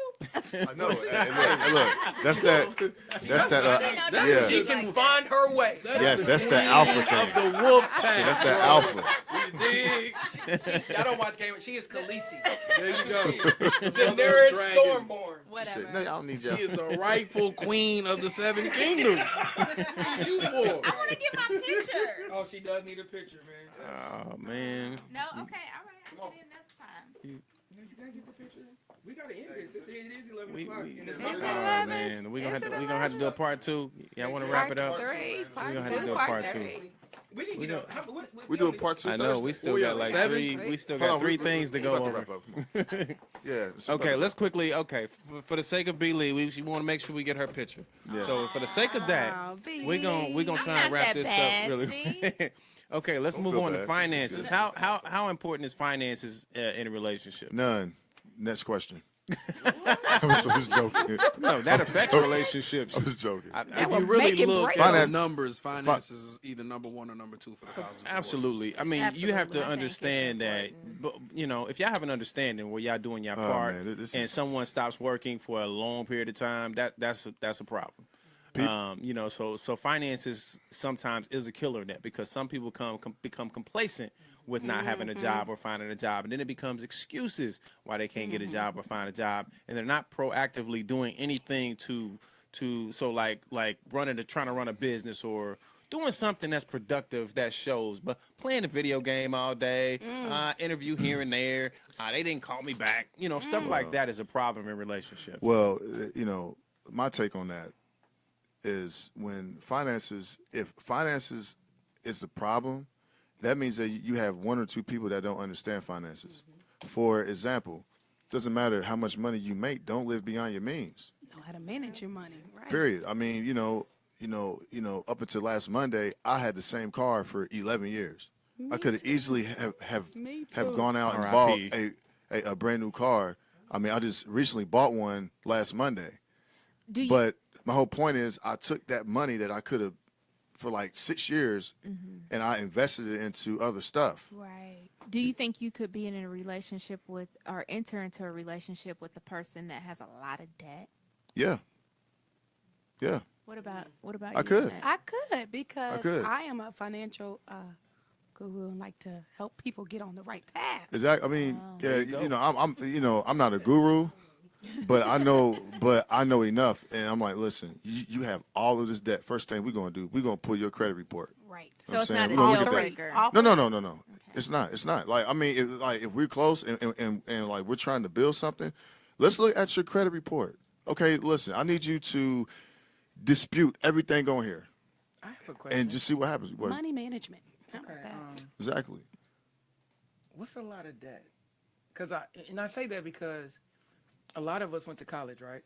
I know. Hey, look, that's that. That's She Yeah. can find her way. Yes, that's the alpha Of thing. the wolf pack. That's the alpha. You dig? I don't watch game. She is Khaleesi. There you go. Daenerys Dragons. Stormborn. She Whatever. said, no, I don't need She y'all. is the rightful queen of the Seven Kingdoms. What need you for? I want to get my picture. Oh, she does need a picture, man. Oh man. No, okay, all right. I'll get it next time. You gotta get the picture. We gotta end this. It is 11 We, o'clock. we, and it's oh not It's man, we gonna It's have to do a part 2. Y'all want to wrap it up? Part 3. We're gonna have to do a part 2. We need to know. We do a part 2 I know we Thursday. still We got on like 7? 3. We still Hold got on, 3 things to we go about over. wrap up. Come on. Yeah. it's about Okay, to let's wrap. quickly. Okay, for the sake of B. Lee, we want to make sure we get her picture. So for the sake of that, Oh, B. we're gonna I'm try and not wrap that this bad, up really. see? Okay, let's Don't move feel on to bad. finances. How important is finances in a relationship? None. Next question. I was joking. No, that affects joking. relationships. I was joking. If will you really make it look break. at the Finance- numbers, finances is either number 1 or number 2 for the cause of Absolutely. I mean, you have to Absolutely. I think it's understand that, but, if y'all have an understanding where y'all doing your Oh, part man, this and is- someone stops working for a long period of time, that's a problem. So finances sometimes is a killer in that because some people become complacent with not having a job or finding a job, and then it becomes excuses why they can't get a job or find a job, and they're not proactively doing anything trying to run a business or doing something that's productive that shows. But playing a video game all day, interview here and there, they didn't call me back, stuff like that is a problem in relationships. Well, my take on that is if finances is the problem, that means that you have 1 or 2 people that don't understand finances. For example, doesn't matter how much money you make, don't live beyond your means. Know how to manage your money, right? Period. I mean, up until last Monday, I had the same car for 11 years. I could have easily have Me too. gone out and R.I.P. bought a brand new car. I mean, I just recently bought one last Monday. Do you? But my whole point is, I took that money that I could have for like 6 years, and I invested it into other stuff. Right. Do you think you could be in a relationship with or enter into a relationship with a person that has a lot of debt? Yeah. What about I you? could. Matt? I could because could. I am a financial guru and like to help people get on the right path. Exactly. I mean, I'm not a guru, but I know enough, and I'm like, listen, you have all of this debt. First thing we're gonna do, we're gonna pull your credit report. Right. So it's not a We're gonna deal look at that. breaker. All No. It's not. Like, I mean, if we're close and like we're trying to build something, let's look at your credit report. Okay, listen, I need you to dispute everything on here I have a question. and just see what happens. What- money management. How about Okay, that? Exactly. what's a lot of debt? Because I say that because a lot of us went to college, right?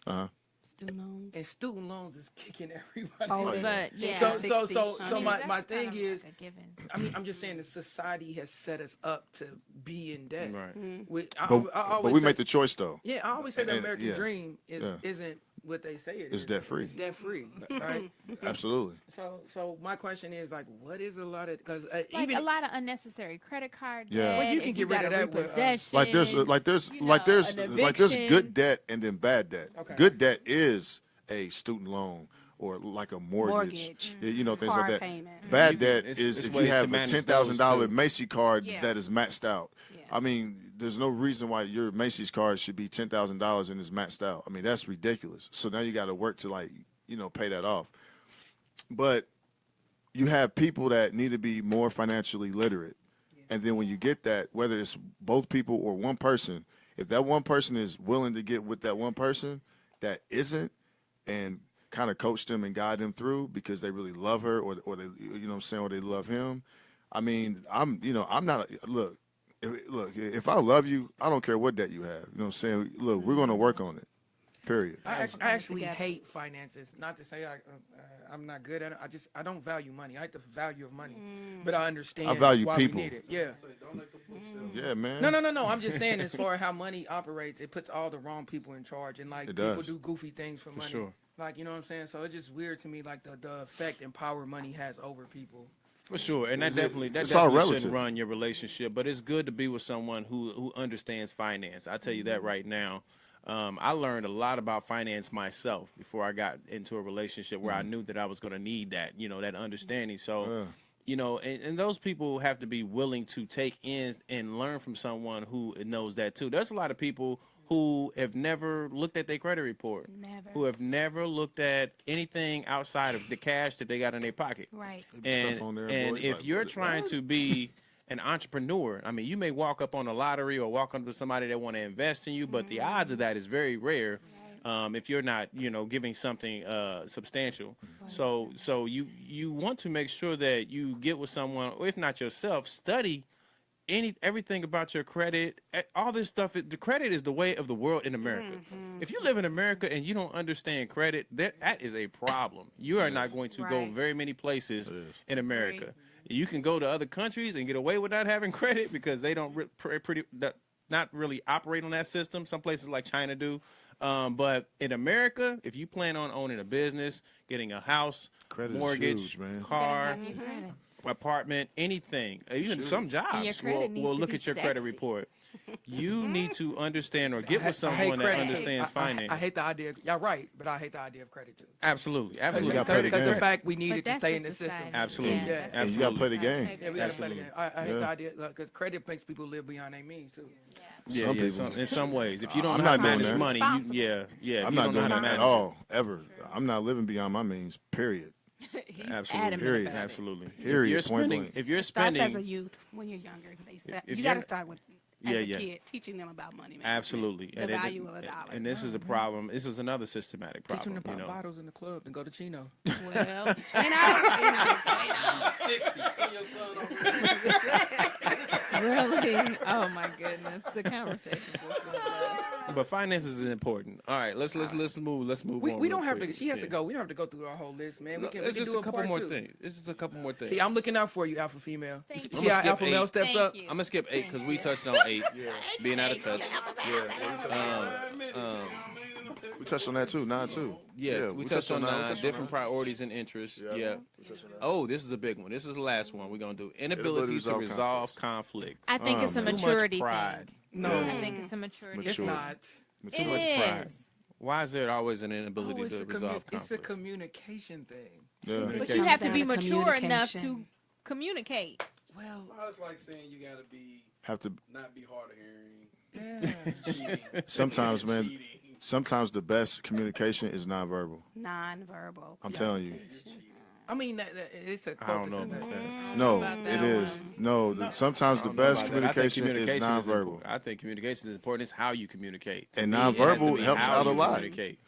Student loans. And student loans is kicking everybody. Oh, out. But yeah. So I mean, my that's thing kind of is, like a given. I mean, I'm just saying that society has set us up to be in debt. Right. But I always we say- make the choice though. Yeah, I always say the And- American yeah. dream Yeah. isn't what they say it It's is. debt-free. It's debt free, right? Absolutely. So my question is like, what is a lot of because Like even a lot of unnecessary credit card Yeah. debt. Well, you can if get rid of got a that with, repossession, Like there's an good eviction. debt and then bad debt. Okay. Good debt is a student loan or like a mortgage. Things Car like that. payment. Bad debt It's- is it's if ways you to have a manage $10,000 those, too. Macy card Yeah. that is maxed out. Yeah. I mean, there's no reason why your Macy's card should be $10,000 and is maxed out. I mean, that's ridiculous. So now you got to work to pay that off. But you have people that need to be more financially literate. And then when you get that, whether it's both people or one person, if that one person is willing to get with that one person that isn't and kind of coach them and guide them through because they really love her or they, or they love him. I mean, I'm not, look, if I love you, I don't care what debt you have. You know what I'm saying? Look, we're going to work on it. Period. I Come actually together. hate finances. Not to say I'm not good at it. I don't value money. I hate the value of money, but I understand. I value why people. We need it. Yeah. Say, don't let the book sell. Yeah, man. No. I'm just saying, as far as how money operates, it puts all the wrong people in charge, and like It people does. do goofy things for money. sure. Like, you know what I'm saying? So it's just weird to me, like the effect and power money has over people. For sure, and that definitely it's all shouldn't relative. run your relationship. But it's good to be with someone who understands finance. I tell you that right now. I learned a lot about finance myself before I got into a relationship where I knew that I was going to need that, that understanding. So, and those people have to be willing to take in and learn from someone who knows that too. There's a lot of people who have never looked at their credit report, Never. who have never looked at anything outside of the cash that they got in their pocket. Right. And, Stuff on there, and boy, if like, you're what? trying to be an entrepreneur, I mean, you may walk up on the lottery or walk up to somebody that want to invest in you, but the odds of that is very rare if you're not, giving something substantial. So you want to make sure that you get with someone, or if not yourself, study everything about your credit. All this stuff, the credit is the way of the world in America. If you live in America and you don't understand credit, that is a problem. You are not going to go Right. very many places is. in America. You can go to other countries and get away without having credit because they don't not really operate on that system. Some places like China do. But in America, if you plan on owning a business, getting a house, Credit is mortgage, huge, man. car, Have your credit. apartment, anything, even some And your jobs credit needs will to look be at your credit sexy. report. You need to understand or get with I hate someone that credit. understands finance. I hate the idea. Y'all right, but I hate the idea of credit too. Absolutely, absolutely. gotta play the Because game. the fact we need But it to that's stay in just the system. society. Absolutely. Yeah. that's And you got to play the society. game. Yeah, we gotta play the Absolutely. game. I hate Yeah. the idea because credit makes people live beyond their means too. Yeah, Some yeah, people. in some ways. If you don't I'm know how not to doing manage that. money, Responsible. yeah. I'm if you not don't know doing how to that at manage all, ever. I'm not living beyond my means, period. He's Absolutely. adamant Period. about it. Absolutely. Period, If point you're blank. Starts as a spending, youth when you're younger. If You got to you're- start with as Yeah, a yeah. kid, teaching them about money management. absolutely. The And value of a dollar. And this is a problem. This is another systematic Teach them problem. to You pop know. bottles in the club and go to Chino. Well, Chino. 60. Send your son over here. Really? Oh my goodness. The conversation just went left. But finances is important. All right, let's move. Let's move on. We don't real have to. quick. She has to Yeah. go. We don't have to go through our whole list, man. No, We it's can just do a couple part more two. things. It's just a couple more things. See, I'm looking out for you, alpha female. Thank See you. I'ma how skip alpha male 8. steps Thank up? you. I'm gonna skip 8 because we touched on 8. Being out of touch. We touched on that too, 9 too. Yeah, we touched on 9, different priorities and interests. Yeah. Oh, this is a big one. This is the last one we're gonna do. Inability to resolve conflict. I think it's a Too much maturity pride. thing. No, I think it's a maturity. it's Mature. not. Too much It pride. is. Why is there always an inability Oh, it's to a resolve it's a conflict? communication thing. Yeah. But Communication. you have to Comes be down to mature enough to communication. communicate. Well, Well, it's like saying you gotta be Have to. not be hard of hearing. yeah. Cheating. Sometimes, man. Cheating. Sometimes the best communication is nonverbal. Non-verbal. I'm telling you. I mean, that it's a I quote don't that know says about that. that. No, about it that is. one. No, sometimes I the don't know best about that. I think communication is nonverbal. important. I think communication is important. It's how you communicate. To And me, it has to nonverbal be helps how out a you lot. communicate.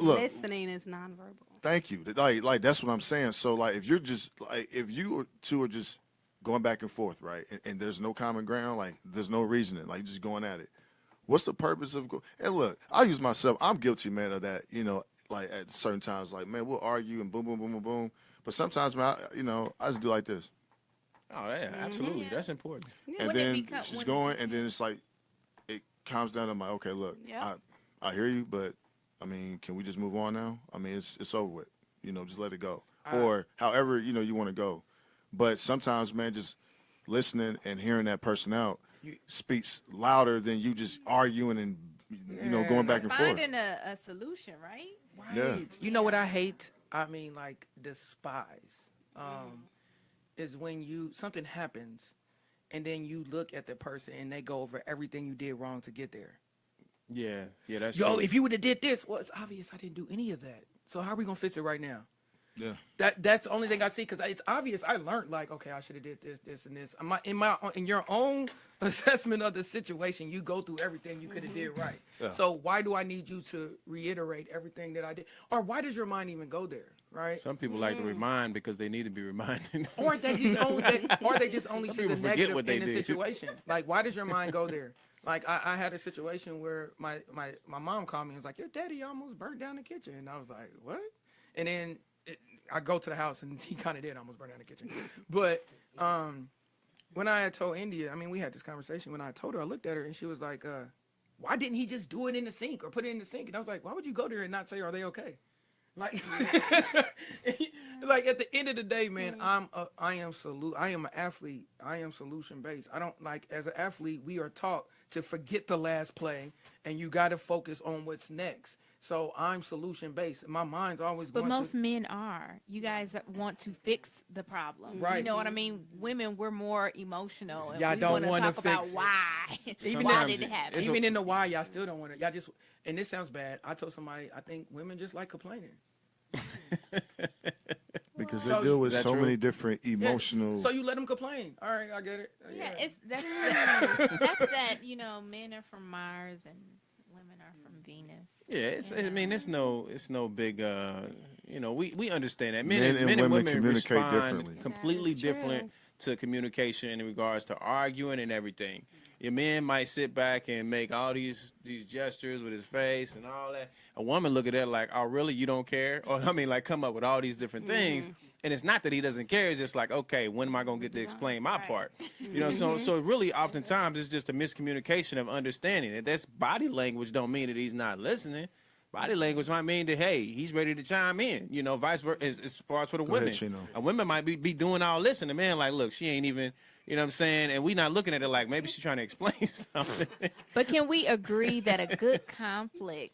Look, Listening is non-verbal. thank you. Like that's what I'm saying. So like, if you're just like, if you two are just going back and forth, right, and there's no common ground, like there's no reasoning, like just going at it. What's the purpose of And look, I use myself. I'm guilty, man, of that. Like at certain times, like man, we'll argue and boom, boom, boom, boom, boom. But sometimes, man, I just do like this, Oh yeah, absolutely. That's important. and When it then become- she's when- going, and then it's like it calms down. I'm like, okay, look, Yep. I hear you, but I mean, can we just move on now? I mean, it's over with. Just let it go, or however you want to go. But sometimes, man, just listening and hearing that person out speaks louder than you just arguing and going back and forth. Finding a solution, right? Right. Yeah. You know what I hate? I mean, like despise. Is when something happens, and then you look at the person and they go over everything you did wrong to get there. Yeah, that's Yo, true. if you would have did this, well, it's obvious I didn't do any of that. So how are we gonna fix it right now? Yeah. That's the only thing I see because it's obvious. I learned like, okay, I should have did this, and this. In your own assessment of the situation, you go through everything you could have did right. Yeah. So why do I need you to reiterate everything that I did, or why does your mind even go there, right? Some people like to remind because they need to be reminded. Or they just only see the people forget negative what they in the did. situation. Like, why does your mind go there? Like I had a situation where my mom called me and was like, your daddy almost burnt down the kitchen. And I was like, what? And then I go to the house and he kind of did almost burn down the kitchen. But when I had told India, I mean, we had this conversation. When I told her, I looked at her and she was like, why didn't he just do it in the sink or put it in the sink? And I was like, why would you go there and not say, are they okay? Like, like at the end of the day, man, I am an athlete. I am solution based. I don't like, as an athlete, we are taught to forget the last play and you got to focus on what's next. So I'm solution based. My mind's always But going most to. men are. You guys want to fix the problem. Right. You know what I mean? Women, we're more emotional. And Y'all we don't want to wanna talk about fix it. why. Even why Sometimes did it happen? it's Even in the why, y'all still don't want to. Y'all just, and this sounds bad. I told somebody, I think women just like complaining. Because So- they deal with Is that so true? many different Yeah, emotional. So you let them complain. All right, I get it. Yeah, that's that. You know, men are from Mars and women are from Venus. Yeah, I mean, it's no big. You know, we understand that Men and women communicate respond differently. completely That is true. different to communication in regards to arguing and everything. Your man might sit back and make all these gestures with his face and all that. A woman look at that like, oh, really? You don't care? Or I mean, like, come up with all these different things. And it's not that he doesn't care. It's just like, okay, when am I gonna get to explain my part? You know, so really, oftentimes it's just a miscommunication of understanding. If that's body language, don't mean that he's not listening. Body language might mean that, hey, he's ready to chime in. You know, vice versa. As far as for the Go ahead, women, Chino. a woman might be doing all this, and the man like, look, she ain't even. You know what I'm saying? And we not looking at it like maybe she's trying to explain something. But can we agree that a good conflict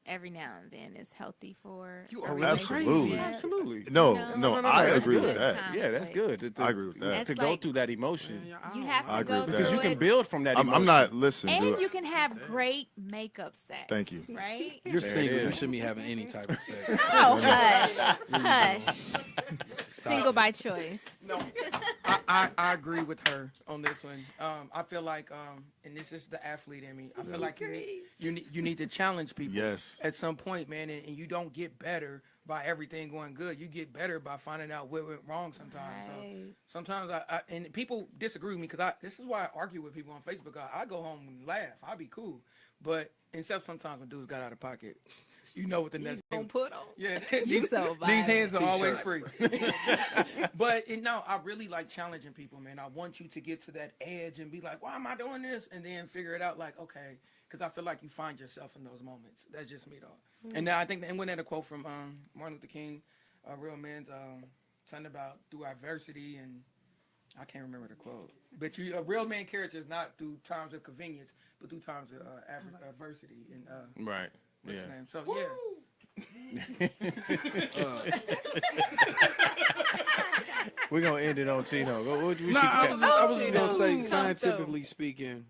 every now and then is healthy for You a are relationship? Absolutely. Absolutely. No, No, I that's agree good. with that. Yeah, that's good. I agree with that. That's To go like- through that emotion. You have I to agree go with that. Because through you can it, build from that emotion. I'm not listening. and Dude. you can have great makeup sex. Thank you. Right? You're There it single. is. You shouldn't be having any type of sex. Oh, hush. Single by choice. No, I agree with her on this one. I feel like, and this is the athlete in me. I feel like you need to challenge people. Yes. At some point, man, and you don't get better by everything going good. You get better by finding out what went wrong sometimes. Right. So sometimes and people disagree with me because this is why I argue with people on Facebook. I go home and laugh. I'll be cool, but except sometimes when dudes got out of pocket. You know what the next thing. Put on. Yeah, You these, so these hands are violent. always free. But no, I really like challenging people, man. I want you to get to that edge and be like, why am I doing this? And then figure it out like, okay, because I feel like you find yourself in those moments. That's just me, though. And I think, and when that a quote from Martin Luther King, real men's, something about through adversity, and I can't remember the quote. But a real man character is not through times of convenience, but through times of adversity. And Right. what's Yeah. his name? So, yeah. We're gonna end it on Tino. No, I was just gonna say, No. scientifically speaking,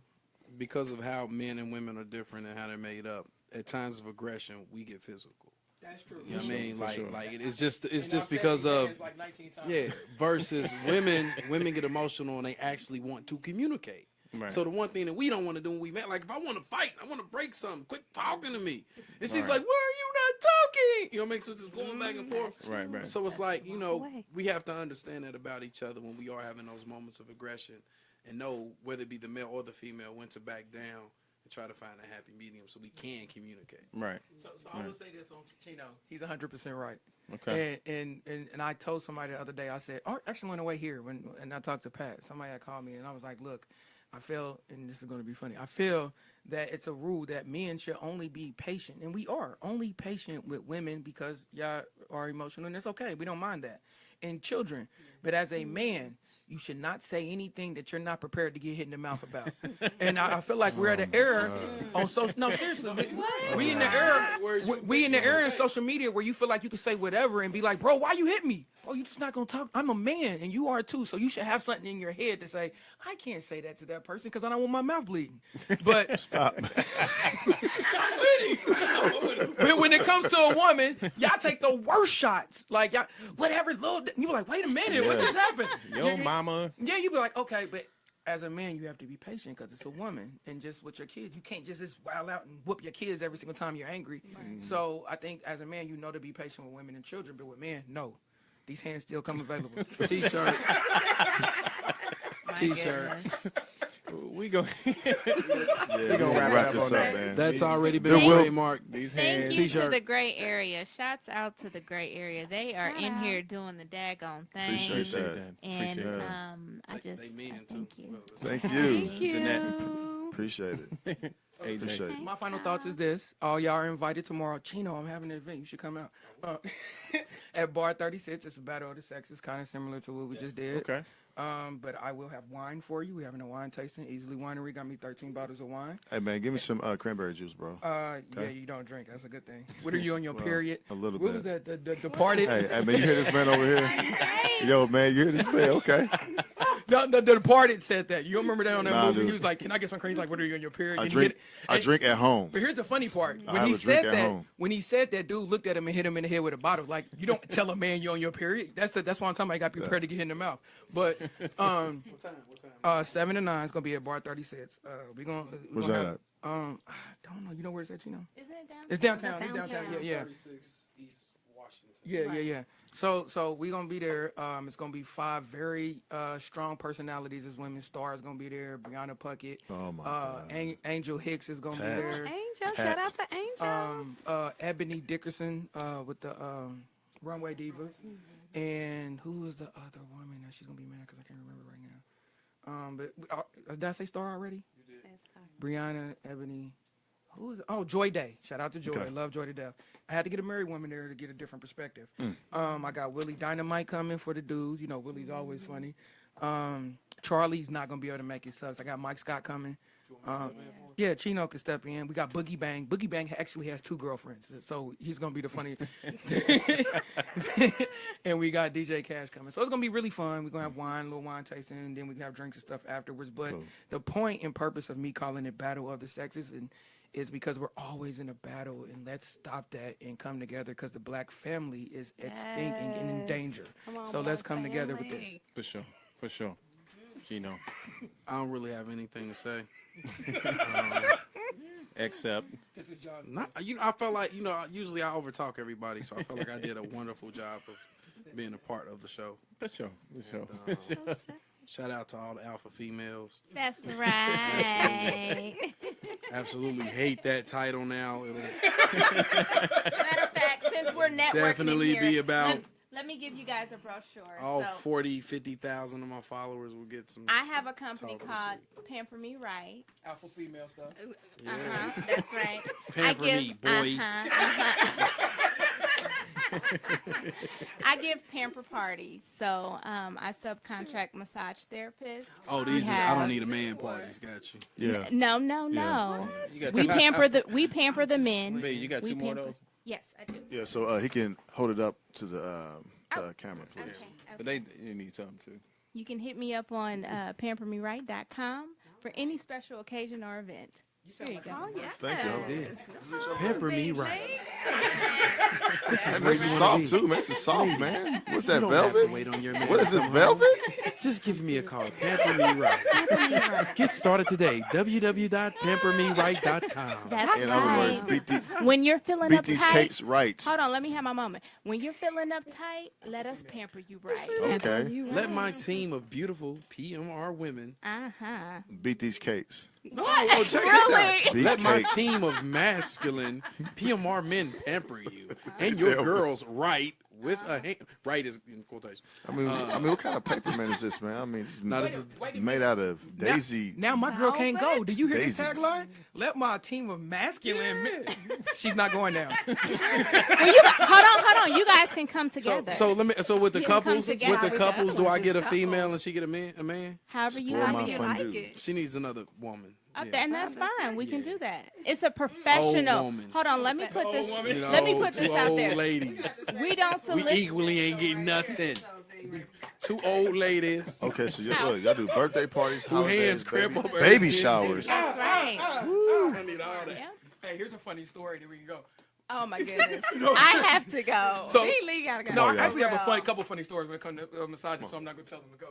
because of how men and women are different and how they're made up, at times of aggression, we get physical. That's true. You know what I mean? For sure. Like it's just And I've said because these of hands like 19 times. yeah. Versus women get emotional and they actually want to communicate. Right. So the one thing that we don't want to do when we met, like if I want to fight, I want to break something, quit talking to me. And she's Right. like, "Why are you not talking?" You know what I mean? So just going back and forth. Right, right. So it's like, you know, way. we have to understand that about each other when we are having those moments of aggression and know whether it be the male or the female when to back down and try to find a happy medium so we can communicate. Right. So I will say this on Chino. He's 100% right. Okay. And I told somebody the other day, I said, actually on the way here, and I talked to Pat, somebody had called me, and I was like, look, I feel, and this is going to be funny, I feel that it's a rule that men should only be patient, and we are only patient with women because y'all are emotional, and it's okay. We don't mind that. And children. But as a man, you should not say anything that you're not prepared to get hit in the mouth about. And I feel like we're at an era on social. No, seriously, we in the era. We in the era in social media where you feel like you can say whatever and be like, bro, why you hit me? Oh, you just not gonna talk. I'm a man, and you are too. So you should have something in your head to say, I can't say that to that person because I don't want my mouth bleeding. But Stop. but when it comes to a woman, y'all take the worst shots. Like y'all, whatever little. You were like, wait a minute, what Yeah. just happened? Yo, mama. Yeah, you be like, okay, but as a man, you have to be patient because it's a woman, and just with your kids, you can't just wild out and whoop your kids every single time you're angry. So I think as a man, you know to be patient with women and children, but with men, no. These hands still come available. T-shirt. My T-shirt. goodness. we go. Yeah, we're gonna wrap it wrap up this on up, that. man. That's already been There will- trademarked. These Thank hands. you to T-shirt. the gray area. Shouts out to the gray area. They are Shout in out. here doing the daggone thing. Appreciate that. And Appreciate I just They mean it, thank too. you. Thank you. Thank you. Jeanette. Appreciate it. Appreciate it. My final thoughts is this. All y'all are invited tomorrow. Chino, I'm having an event. You should come out. At Bar 36. It's a battle of the sexes, kind of similar to what we just did. Okay. But I will have wine for you. We're having a wine tasting. Easily Winery got me 13 bottles of wine. Hey, man, give me some cranberry juice, bro. Yeah, you don't drink. That's a good thing. What are you on your Well, period? a little What bit. was that? The Departed? Hey, man, you hear this man over here? Yo, man, you hear this man? Okay. The Departed said that. You remember that on that Nah, movie? dude. He was like, "Can I get some cream?" He's like, "What are you on your period?" I And he drink. hit- I drink at home. But here's the funny part. I When have he a drink said at that, home. dude looked at him and hit him in the head with a bottle. Like, you don't tell a man you're on your period. That's why I'm talking about. I got prepared to get hit in the mouth. But What time? 7 to 9 is gonna be at Bar 36. Where's that at? I don't know. You know where it's at? You know? Isn't it down? It's downtown. It's Downtown. downtown. Yeah. 36 East Washington. Yeah. So we're gonna be there. It's gonna be 5 very strong personalities as women. Star is gonna be there. Brianna Puckett. Oh, my God. Angel Hicks is gonna Tat. be there. Angel, shout out to Angel. Ebony Dickerson with the Runway Divas. And who is the other woman that she's gonna be mad because I can't remember right now. Did I say Star already? Brianna, Ebony. Who is? Oh, Joy Day. Shout out to Joy. Okay. Love Joy to death. I had to get a married woman there to get a different perspective. I got Willie Dynamite coming for the dudes. You know, Willie's always funny. Charlie's not gonna be able to make it. Sucks. I got Mike Scott coming. Yeah, Chino can step in. We got Boogie Bang. Boogie Bang actually has 2 girlfriends, so he's gonna be the funny. And we got DJ Cash coming, so it's gonna be really fun. We're gonna have wine, little wine tasting, and then we can have drinks and stuff afterwards. But Cool. the point and purpose of me calling it Battle of the Sexes is because we're always in a battle, and let's stop that and come together because the black family is at stink and in Yes. danger. Come on, So let's black come together with this. family. For sure. Gino. I don't really have anything to say. Except. This is John's. I felt like, usually I overtalk everybody, so I felt like I did a wonderful job of being a part of the show. For sure. Shout out to all the alpha females. That's right. Absolutely hate that title now. It'll Matter of fact, since we're networking definitely in here, be about let me give you guys a brochure. all So 40, 50,000 of my followers will get some. I have a company Talk called Pamper Me Right. Alpha female stuff. That's right. Pamper me, boy. I give pamper parties. So I subcontract massage therapists. Oh, these is, I have- don't need a man parties. Got you. Yeah. No. You got We pamper the men. B, you got We 2 more of pamper- those? Yes, I do. Yeah, so he can hold it up to the camera, please. Okay. But they need something too. You can hit me up on pampermeright.com for any special occasion or event. There you go. Oh, yeah. Thank you. Pamper me right. Hey, man, this is soft too, man. This is soft, man. What's that, You don't have to velvet? wait on your man What is to this, come velvet? home. Just give me a call. Pamper me right. Get started today. www.pampermeright.com. That's In other words, right. When you're feeling beat these uptight, cakes right. hold on, let me have my moment. When you're feeling uptight, let us pamper you right. Okay. Let my team of beautiful PMR women. Beat these cakes. No, oh, check this out. Beat Let my cakes. team of masculine PMR men pamper you and your girls right with a hand. Right is in quotation. I mean, what kind of paper man is this, man? I mean, it's No, this is made out of daisy. Now my girl can't go. Do you hear this Daisies. tagline? Let my team of masculine men. She's not going down. Well, hold on. You guys can come together. so let me. So with the You can come couples, together. with the couples, do I get a Couples. female and she get a man? However you Spoil like my it. fun like dude. it. She needs another woman. And that's That's fine. right. We can do that. It's a professional. woman. Hold on. Let me put this. You know, Let me put this two out old there. ladies. We don't We solicit. equally ain't getting nothing. Two old ladies. Okay, so y'all do birthday parties, Who holidays, hands crib baby, up baby everything. showers. That's right. I need all that. Yeah. Hey, here's a funny story that we can go. Oh my goodness. I have to go. So, Lee gotta go. no, yeah. I actually have a Girl. couple funny stories when it comes to massages, so I'm not gonna tell them to go.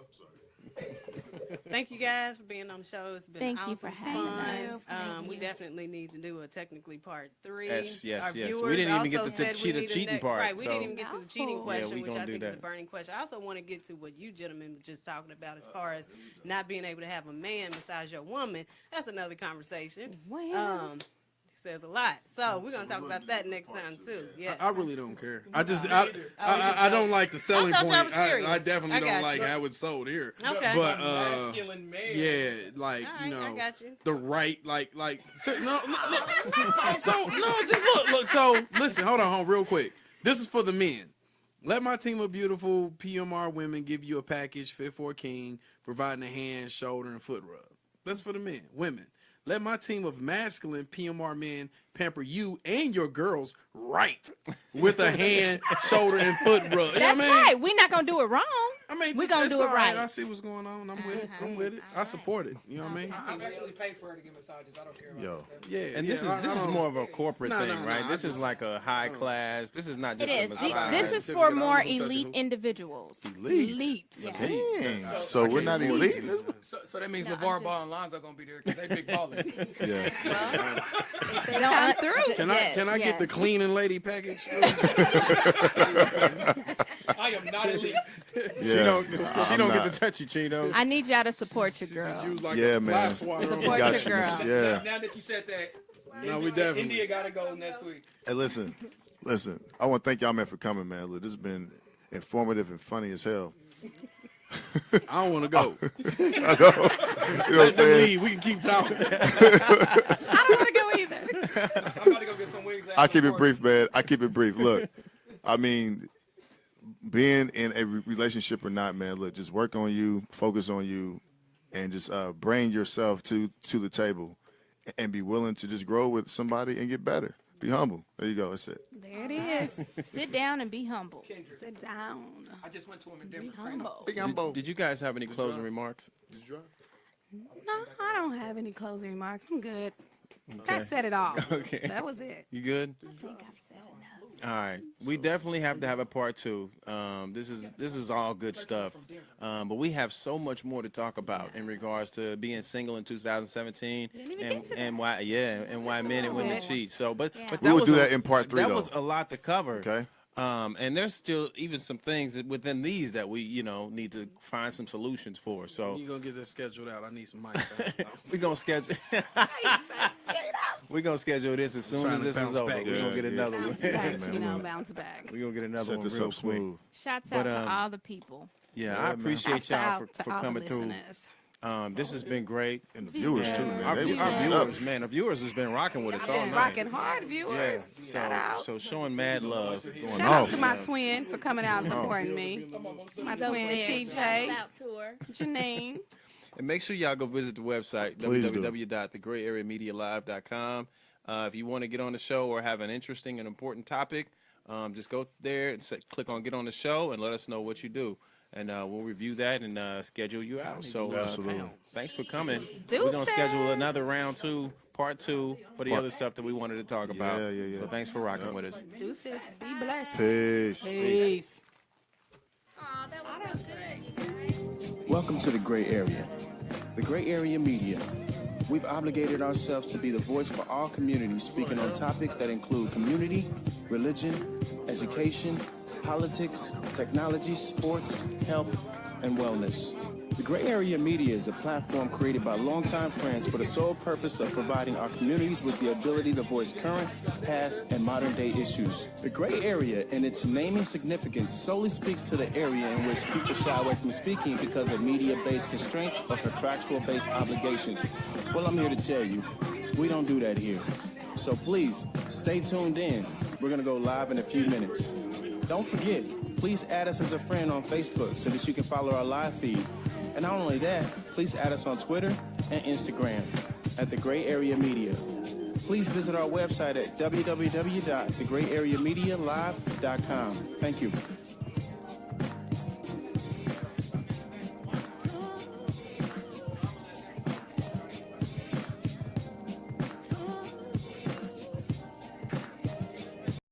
Thank you guys for being on the show. It's been Thank you awesome for having fun. us. Thank We you. definitely need to do a technically part 3. Yes, yes, Our yes. We viewers didn't even get also to said we the need a cheating part, Right, we so- didn't even get to the cheating No. question, Yeah, we which gonna I do think is a that. burning question. I also want to get to what you gentlemen were just talking about as far as not being able to have a man besides your woman. That's another conversation. Well, Says a lot. So we're gonna talk about that next time too. Yes. I really don't care. I don't like the selling I thought y'all point. was serious. I definitely I don't got like you. how it's sold here. Okay. But Masculine man. yeah, like All you right, I know, got you. the right, so, no, look. So listen, hold on, real quick. This is for the men. Let my team of beautiful PMR women give you a package fit for a king, providing a hand, shoulder, and foot rub. That's for the men. Women. Let my team of masculine PMR men pamper you and your girls right with a hand, shoulder, and foot rub. You know That's what I mean? right. We're not gonna do it wrong. I mean, We just, gonna it's do it all right. right. I see what's going on. I'm with it. I'm Okay. with it. I All support it. You know what I mean? I've actually paid for her to get massages. I don't care about Yo. that. Yeah. And yeah, this I is don't- more of a corporate No, thing, no, no, right? I This is just- like a high class. This is not just It a is. massage. This is certificate. for I don't more know who touches elite who. individuals. Elite. Yeah. Dang. So we're not elite? So that means No, I'm LeVar just- Ball and Lonzo gonna be there because they big ballers. Yeah. They come through. Can I get the cleaning lady package? I am not elite. She don't I'm get not. to touch you, Chino. I need y'all to support your She girl. was like Yeah, a man. fly swatter on Support the- We got your you. girl. Yeah. Now that you said that, No, we definitely. India gotta go next week. Hey, listen. I want to thank y'all, man, for coming, man. Look, this has been informative and funny as hell. I don't want to go. You know what I'm Let them saying? leave. We can keep talking. I don't want to go either. I'm about to go get some wings. I keep it brief, man. I keep it brief. Look, I mean, being in a relationship or not, man, look, just work on you, focus on you, and just bring yourself to the table and be willing to just grow with somebody and get better. Be humble. There you go. That's it. There it is. Sit down and be humble. Sit down. I just went to him in Be Denver. humble. Big humble. Did you guys have any closing remarks? No, I don't have any closing remarks. I'm good. I said it all. Okay. That was it. You good? I think I've said enough. All right, we definitely have to have a part 2. This is all good stuff, but we have so much more to talk about in regards to being single in 2017 Didn't even get to and why why men and women bit. cheat. So, but Yeah. but We that will was do a- that in part 3, That though. was a lot to cover. Okay. And there's still even some things that within these that we need to find some solutions for. So You gonna get this scheduled out? I need some mics. we're gonna schedule. We're gonna schedule this as soon trying as to this is bounce over. back. We're gonna get Yeah, another Bounce one. back, man, you know, we- bounce back. We're gonna get another Set one this real up quick. smooth. Shouts But, out to all the people. Yeah, I man. appreciate Shouts y'all out for to all the coming through. listeners. This has been great. And the viewers, too, And man. Our, They was our eating it up. viewers, man, our viewers has been rocking with us all Been night. rocking hard, viewers. Yeah, Shout out. so showing mad love. Going Shout out off. to my twin for coming out and supporting me. My Go twin there. TJ, Shouts out to her. Janine. And make sure y'all go visit the website, Please do. www.thegrayareamedialive.com. If you want to get on the show or have an interesting and important topic, just go there and click on Get on the Show and let us know what you do. And we'll review that and schedule you out. So Absolutely. thanks for coming. Deuces. We're going to schedule another round 2, part 2, for the other stuff that we wanted to talk about. Yeah. So thanks for rocking with us. Deuces. Be blessed. Peace. Peace. Aw, that was so good, you guys. Welcome to the Gray Area. The Gray Area Media. We've obligated ourselves to be the voice for all communities, speaking on topics that include community, religion, education, politics, technology, sports, health, and wellness. The Gray Area Media is a platform created by longtime friends for the sole purpose of providing our communities with the ability to voice current, past, and modern-day issues. The Gray Area, in its naming significance, solely speaks to the area in which people shy away from speaking because of media-based constraints or contractual-based obligations. Well, I'm here to tell you, we don't do that here. So please, stay tuned in. We're going to go live in a few minutes. Don't forget, please add us as a friend on Facebook so that you can follow our live feed. And not only that, please add us on Twitter and Instagram at The Gray Area Media. Please visit our website at www.thegrayareamedialive.com. Thank you.